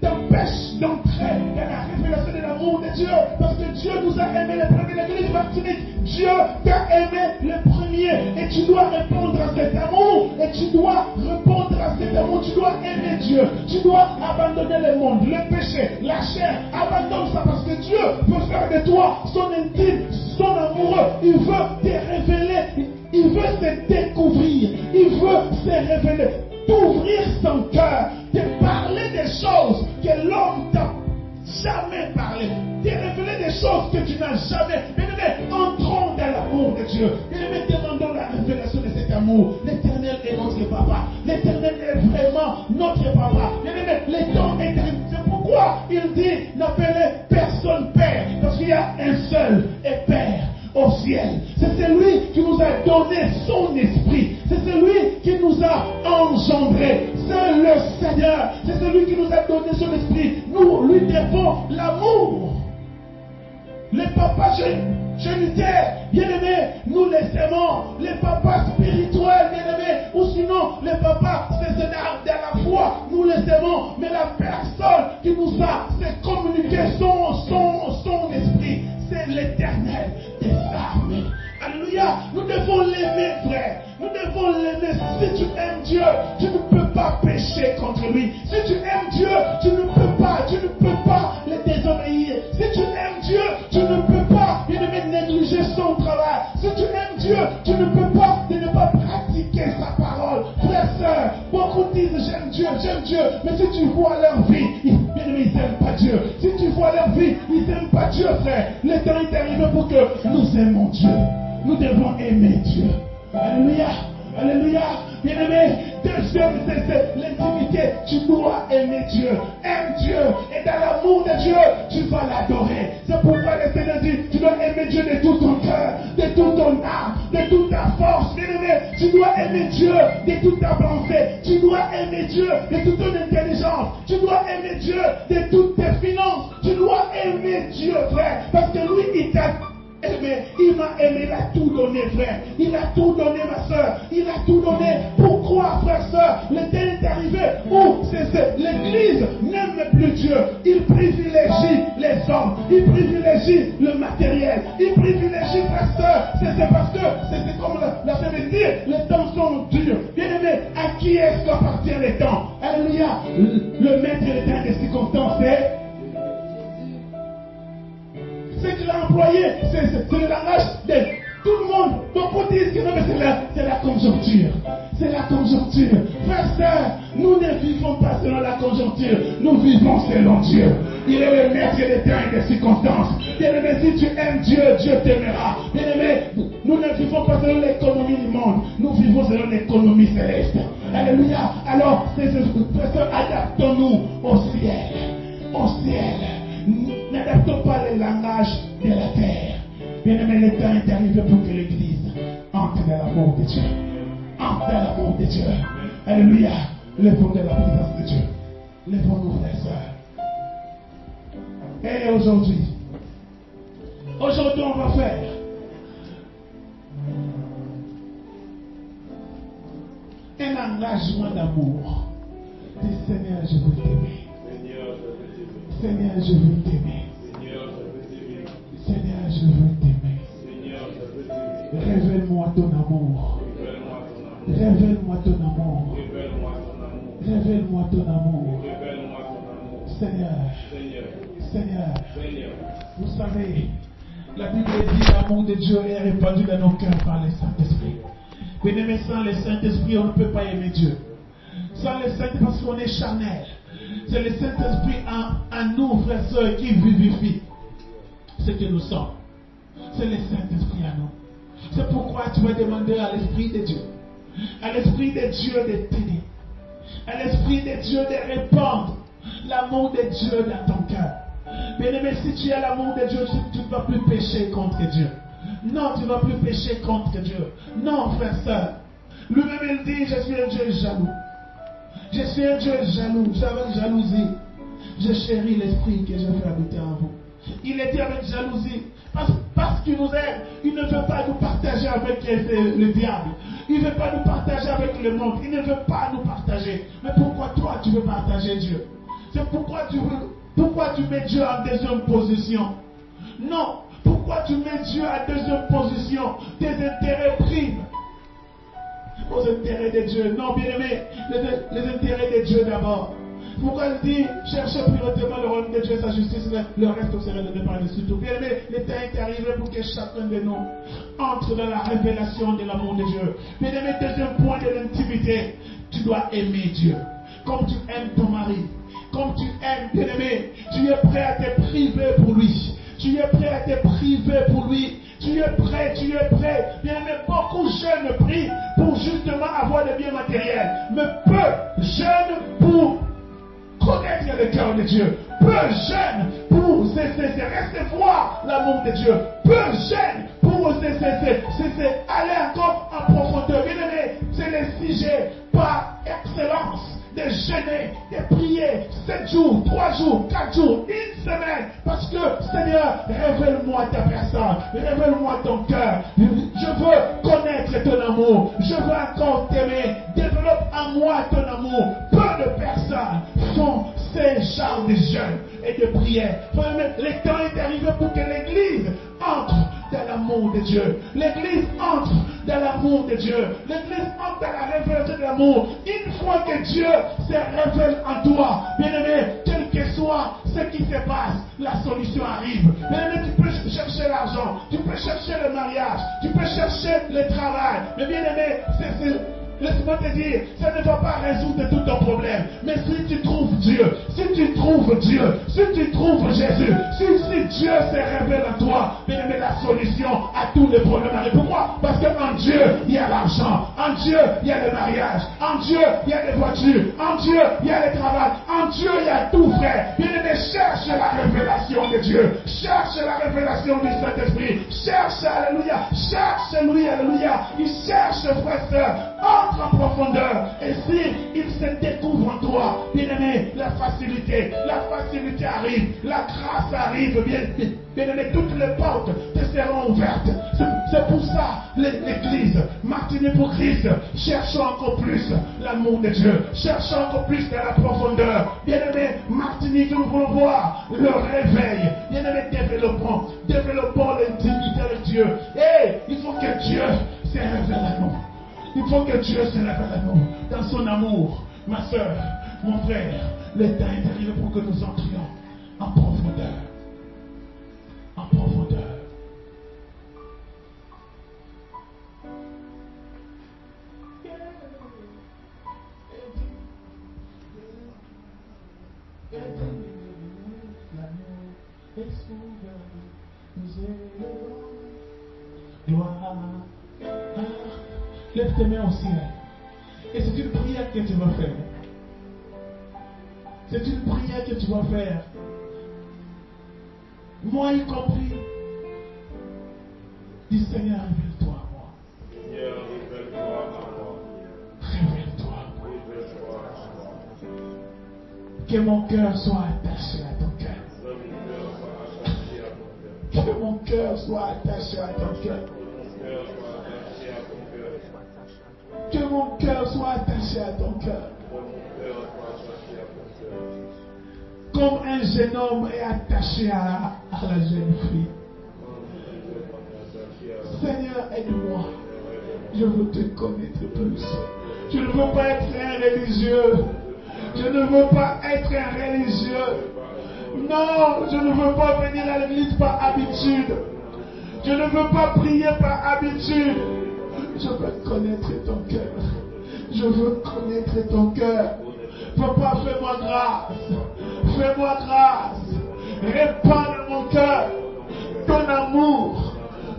[SPEAKER 1] t'empêche d'entrer dans la révélation de l'amour de Dieu. Parce que Dieu nous a aimé le premier. L'Église Martinique, Dieu t'a aimé le premier. Et tu dois répondre à cet amour. Et tu dois répondre à cet amour. Tu dois aimer Dieu. Tu dois abandonner le monde, le péché, la chair. Abandonne ça parce que Dieu veut faire de toi son intime, son amoureux. Il veut te révéler. Il veut se découvrir, il veut se révéler, t'ouvrir son cœur, te parler des choses que l'homme t'a jamais parlé, te révéler des choses que tu n'as jamais. Bien-aimé, entrons dans l'amour de Dieu. Bien-aimé, demandons la révélation de cet amour. L'Éternel est notre papa. L'Éternel est vraiment notre papa. Bien-aimé, le temps est terrible. C'est pourquoi il dit n'appelez personne père, parce qu'il y a un seul et père au ciel. C'est celui qui nous a donné son esprit. C'est celui qui nous a engendrés. C'est le Seigneur. C'est celui qui nous a donné son esprit. Nous lui devons l'amour. Les papas génitaires, bien-aimés, nous les aimons. Les papas spirituels, bien-aimés, ou sinon les papas césards de la foi, nous les aimons. Mais la personne qui nous a communiqué son esprit, c'est l'Éternel des armées. Alléluia. Nous devons l'aimer, frère. Nous devons l'aimer. Si tu aimes Dieu, tu ne peux pas pécher contre lui. Si tu aimes Dieu, tu ne peux pas le désobéir. Si tu aimes Dieu, tu ne peux pas négliger son travail. Si tu aimes Dieu, tu ne peux pas ne pas pratiquer sa parole. Frère, sœur, beaucoup disent j'aime Dieu, mais si tu vois leur vie, bien aimé, ils n'aiment pas Dieu. Si tu vois leur vie, ils n'aiment pas Dieu, frère. Le temps est arrivé pour que nous aimons Dieu. Nous devons aimer Dieu. Alléluia. Alléluia. Bien-aimé, deuxième, c'est l'intimité. Tu dois aimer Dieu. Aime Dieu. Et dans l'amour de Dieu, tu vas l'adorer. C'est pourquoi le Seigneur dit, tu dois aimer Dieu de tout ton cœur, de toute ton âme, de toute ta force. Bien-aimé, tu dois aimer Dieu de toute ta pensée. Tu dois aimer Dieu de toute ton intelligence. Tu dois aimer Dieu de toutes tes finances. Tu dois aimer Dieu, frère. Parce que lui, il t'a aimé, il m'a aimé, il a tout donné, frère. Il a tout donné, ma soeur. Il a tout donné. Pourquoi, frère, soeur? Le temps est arrivé où l'Église n'aime plus Dieu. Il privilégie les hommes. Il privilégie le matériel. Il privilégie, frère, soeur. C'est parce que c'est comme la Bible dit, les temps sont durs. Bien aimé, à qui est-ce qu'appartient les temps? Alléluia. Le maître des temps des circonstances, c'est ce qu'il a employé, c'est le langage de tout le monde. Beaucoup disent que non, mais c'est la conjoncture. C'est la conjoncture. Frère, sœur, nous ne vivons pas selon la conjoncture. Nous vivons selon Dieu. Il est le maître des temps et des circonstances. Bien-aimé, si tu aimes Dieu, Dieu t'aimera. Bien-aimé, nous ne vivons pas selon l'économie du monde. Nous vivons selon l'économie céleste. Alléluia. Alors, frère, adaptons-nous au ciel. Au ciel. N'adaptons pas le langage de la est arrivé pour que l'Église entre dans l'amour de Dieu. Entre dans l'amour de Dieu. Alléluia. Lèvons de la présence de Dieu. Lèvons-nous, frères et sœurs. Et aujourd'hui, on va faire un engagement d'amour. Dis Seigneur, je veux t'aimer. Seigneur, je veux t'aimer. Seigneur, je veux t'aimer. Révèle-moi ton amour. Révèle-moi ton amour. Révèle-moi ton amour. Seigneur, vous savez, la Bible dit l'amour de Dieu est répandu dans nos cœurs par le Saint-Esprit. Bien-aimés, sans le Saint-Esprit, on ne peut pas aimer Dieu. Sans le Saint-Esprit, parce qu'on est charnel. C'est le Saint-Esprit en nous, frères et sœurs, qui vivifie ce que nous sommes. C'est le Saint-Esprit en nous. C'est pourquoi tu vas demander à l'Esprit de Dieu, à l'Esprit de Dieu de t'aider, à l'Esprit de Dieu de répandre l'amour de Dieu dans ton cœur. Bien-aimé, si tu as l'amour de Dieu, tu ne vas plus pécher contre Dieu. Non, tu ne vas plus pécher contre Dieu. Non, frère, sœur. Lui-même, il dit, je suis un Dieu jaloux. Je suis un Dieu jaloux. Avec jalousie, je chéris l'esprit que je fais habiter en vous. Il est dit avec jalousie. Parce qu'il nous aime, il ne veut pas nous partager avec le diable. Il ne veut pas nous partager avec le monde. Il ne veut pas nous partager. Mais pourquoi toi, tu veux partager Dieu? C'est pourquoi tu mets Dieu en deuxième position. Non. Pourquoi tu mets Dieu en deuxième position? Tes intérêts priment aux intérêts de Dieu. Non, bien-aimé, les intérêts de Dieu d'abord. Pourquoi il dit, cherchez prioritairement le royaume de Dieu et sa justice, le reste sera donné par-dessus tout. Bien-aimé, le temps est arrivé pour que chacun de nous entre dans la révélation de l'amour de Dieu. Bien-aimé, deuxième point de l'intimité, tu dois aimer Dieu. Comme tu aimes ton mari, comme tu aimes, bien-aimé, tu es prêt à te priver pour lui. Tu es prêt à te priver pour lui. Tu es prêt. Bien-aimé, beaucoup de jeunes prient pour justement avoir des biens matériels. Mais peu jeunes pour connaître le cœur de Dieu. Peu jeunes pour recevoir l'amour de Dieu. Peu jeunes pour aller encore en profondeur. Bien-aimé, c'est le sujet par excellence. De jeûner, de prier 7 jours, 3 jours, 4 jours, 1 semaine. Parce que, Seigneur, révèle-moi ta personne, révèle-moi ton cœur. Je veux connaître ton amour. Je veux encore t'aimer. Développe en moi ton amour. Peu de personnes font ces genres de jeûnes et de prières. Le temps est arrivé pour que l'Église entre dans l'amour de Dieu. L'Église entre dans l'amour de Dieu. L'Église entre dans la révélation de l'amour. Une fois que Dieu se révèle en toi, bien-aimé, quel que soit ce qui se passe, la solution arrive. Bien-aimé, tu peux chercher l'argent, tu peux chercher le mariage, tu peux chercher le travail. Mais bien-aimé, laisse-moi te dire, ça ne va pas résoudre tous tes problèmes. Mais si tu trouves Dieu, si tu trouves Jésus, si Dieu se révèle en toi, bien aimé, la solution à tous les problèmes arrive. Pourquoi? Parce qu'en Dieu, il y a l'argent. En Dieu, il y a le mariage. En Dieu, il y a les voitures. En Dieu, il y a le travail. En Dieu, il y a tout, frère. Bien aimé, cherche la révélation de Dieu. Cherche la révélation du Saint-Esprit. Cherche, alléluia. Cherche, alléluia. Il cherche, frère, sœur. Entre en profondeur. Et si il se découvre en toi, bien-aimé, la facilité arrive, la grâce arrive, bien-aimé, toutes les portes te seront ouvertes. C'est pour ça, l'Église, Martinique pour Christ, cherchons encore plus l'amour de Dieu, cherchons encore plus de la profondeur. Bien-aimé, Martinique, nous voulons voir le réveil. Bien-aimé, développons l'intimité avec Dieu. Et il faut que Dieu se révèle à nous. Il faut que Dieu se révèle à nous dans son amour. Ma soeur, mon frère, le temps est arrivé pour que nous entrions en profondeur. En profondeur. Lève tes mains au ciel. Et c'est une prière que tu vas faire. C'est une prière que tu vas faire. Moi y compris. Dis Seigneur, révèle-toi à moi.
[SPEAKER 2] Seigneur, révèle-toi à moi.
[SPEAKER 1] Révèle-toi à moi.
[SPEAKER 2] Révèle-toi à moi.
[SPEAKER 1] Que mon cœur soit attaché à ton cœur.
[SPEAKER 2] Que mon cœur soit attaché à ton cœur.
[SPEAKER 1] Que mon cœur soit attaché à ton cœur.
[SPEAKER 2] Que mon cœur soit attaché à ton cœur.
[SPEAKER 1] Comme un jeune homme est attaché à la jeune fille. Seigneur, aide-moi. Je veux te connaître plus. Je ne veux pas être un religieux. Je ne veux pas être un religieux. Non, je ne veux pas venir à l'église par habitude. Je ne veux pas prier par habitude. Je veux connaître ton cœur. Je veux connaître ton cœur. Papa, fais-moi grâce. Fais-moi grâce. Répands dans mon cœur ton amour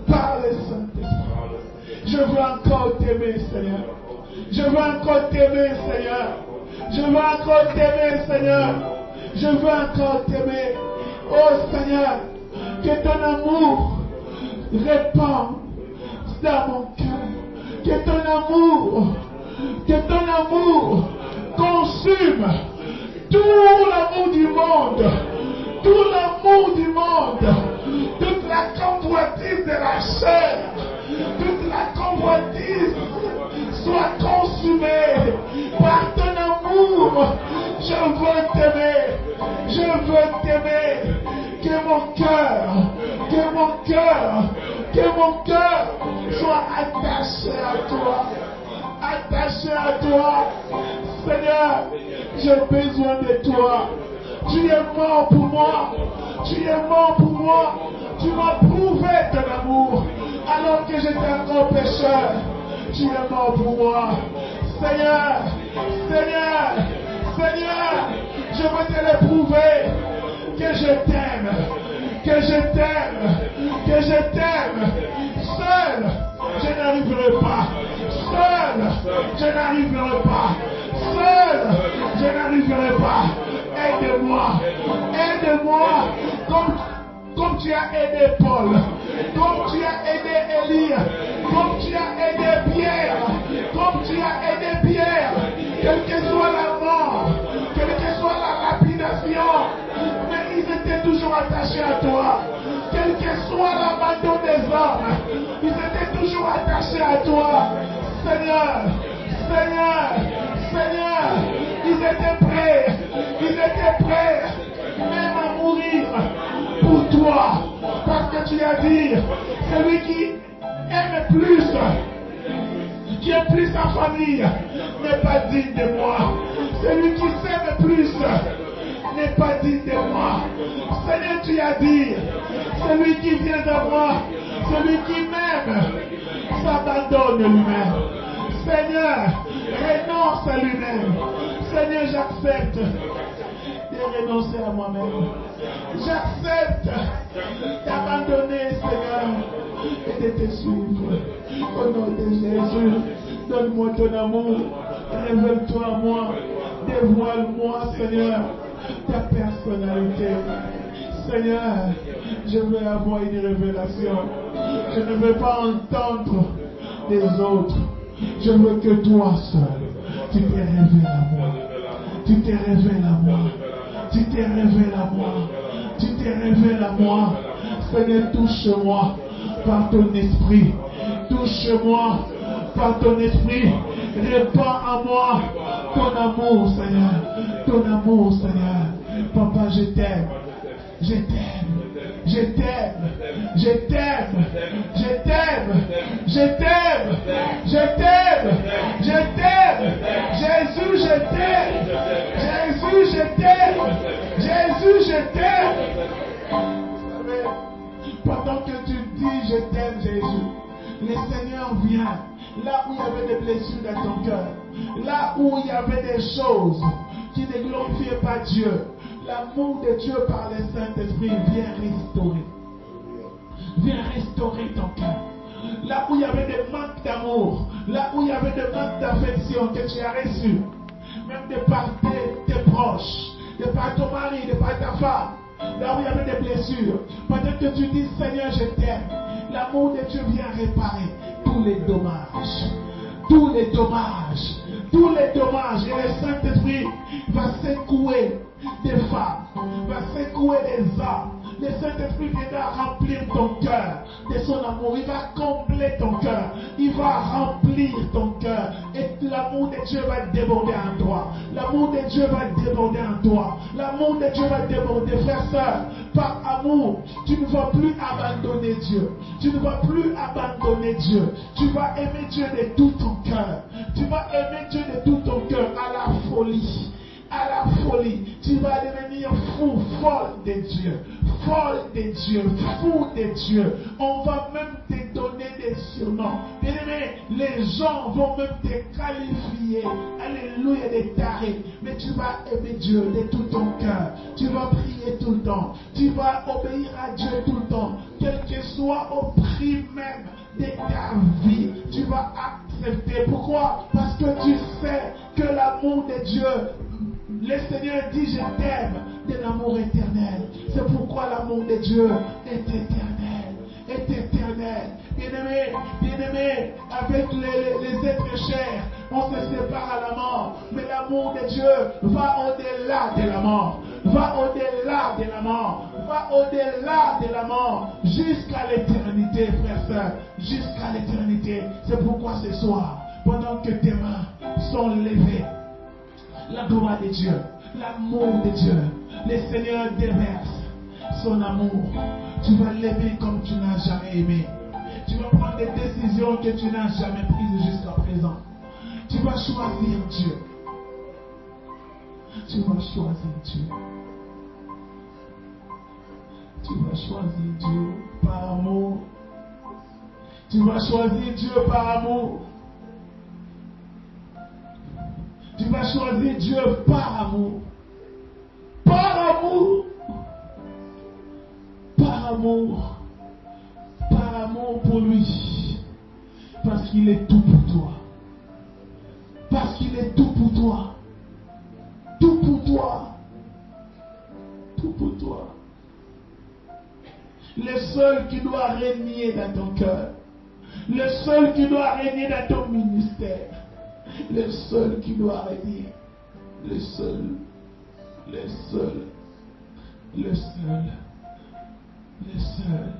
[SPEAKER 1] par le Saint-Esprit. Je veux encore t'aimer, Seigneur. Je veux encore t'aimer, Seigneur. Je veux encore t'aimer, Seigneur. Je veux encore t'aimer. Oh Seigneur, que ton amour répande dans mon cœur. Que ton amour consume tout l'amour du monde. Tout l'amour du monde. Toute la convoitise de la chair. Toute la convoitise soit consumée par ton amour. Je veux t'aimer. Je veux t'aimer. Que mon cœur soit attaché à toi. Attaché à toi. Seigneur, j'ai besoin de toi. Tu es mort pour moi. Tu es mort pour moi. Tu m'as prouvé ton amour alors que j'étais encore pécheur. Tu es mort pour moi. Seigneur, je veux te le prouver que je t'aime. Seul, je n'arriverai pas. Aide-moi. Comme tu as aidé Paul, comme tu as aidé Élie, comme tu as aidé Pierre, quelle que soit la mort, quelle que soit la lapidation, mais ils étaient toujours attachés à toi. Quel que soit l'abandon des hommes, ils étaient toujours attachés à toi. Seigneur, ils étaient prêts même à mourir pour toi, parce que tu as dit, celui qui aime plus, qui est plus sa famille, n'est pas digne de moi. Celui qui s'aime plus n'est pas digne de moi. Seigneur, tu as dit, celui qui vient de moi, celui qui m'aime, s'abandonne lui-même. Seigneur, renonce à lui-même. Seigneur, j'accepte de renoncer à moi-même. J'accepte d'abandonner, Seigneur, et de te suivre. Au nom de Jésus, donne-moi ton amour. Révèle-toi à moi. Dévoile-moi, Seigneur, ta personnalité. Seigneur, je veux avoir une révélation. Je ne veux pas entendre des autres. Je veux que toi seul, tu te révèles à moi. Tu te révèles à moi. Tu te révèles à moi. Tu te révèles à moi. Seigneur, touche-moi par ton esprit. Touche-moi par ton esprit. Répands à moi ton amour, Seigneur. Ton amour, Seigneur. Papa, je t'aime. Je t'aime. Je t'aime. Je t'aime. Je t'aime. Je t'aime. Je t'aime. Je t'aime. Jésus, je t'aime. Jésus, je t'aime. Jésus, je t'aime. Pendant que tu dis je t'aime, Jésus, le Seigneur vient là où il y avait des blessures dans ton cœur, là où il y avait des choses qui ne glorifiaient pas Dieu. L'amour de Dieu par le Saint-Esprit vient restaurer. Viens restaurer ton cœur. Là où il y avait des manques d'amour, là où il y avait des manques d'affection que tu as reçu, même de par tes proches, de par ton mari, de par ta femme, là où il y avait des blessures, peut-être que tu dis Seigneur, je t'aime. L'amour de Dieu vient réparer tous les dommages. Tous les dommages. Tous les dommages. Et le Saint-Esprit va secouer des femmes, va secouer des hommes. Le Saint-Esprit viendra remplir ton cœur de son amour. Il va combler ton cœur. Il va remplir ton cœur. Et l'amour de Dieu va déborder en toi. L'amour de Dieu va déborder en toi. L'amour de Dieu va déborder, frère, sœur. Par amour, tu ne vas plus abandonner Dieu. Tu ne vas plus abandonner Dieu. Tu vas aimer Dieu de tout ton cœur. Tu vas aimer Dieu de tout ton cœur à la folie. À la folie, tu vas devenir fou, folle de Dieu, folle de Dieu, fou de Dieu. On va même te donner des surnoms. Bien-aimé, les gens vont même te qualifier, alléluia, des tarés. Mais tu vas aimer Dieu de tout ton cœur. Tu vas prier tout le temps. Tu vas obéir à Dieu tout le temps. Quel que soit au prix même de ta vie, tu vas accepter. Pourquoi? Parce que tu sais que l'amour de Dieu, le Seigneur dit je t'aime d'un amour éternel. C'est pourquoi l'amour de Dieu est éternel. Est éternel. Bien-aimé, avec les êtres chers, on se sépare à la mort. Mais l'amour de Dieu va au-delà de la mort. Va au-delà de la mort. Va au-delà de la mort. Jusqu'à l'éternité, frère, sœur. Jusqu'à l'éternité. C'est pourquoi ce soir, pendant que tes mains sont levées, la gloire de Dieu, l'amour de Dieu, le Seigneur déverse son amour. Tu vas l'aimer comme tu n'as jamais aimé. Tu vas prendre des décisions que tu n'as jamais prises jusqu'à présent. Tu vas choisir Dieu. Tu vas choisir Dieu. Tu vas choisir Dieu par amour. Tu vas choisir Dieu par amour. Tu vas choisir Dieu par amour. Par amour. Par amour. Par amour pour lui. Parce qu'il est tout pour toi. Parce qu'il est tout pour toi. Tout pour toi. Tout pour toi. Le seul qui doit régner dans ton cœur. Le seul qui doit régner dans ton ministère. Le seul qui doit régner. Le seul. Le seul. Le seul. Le seul.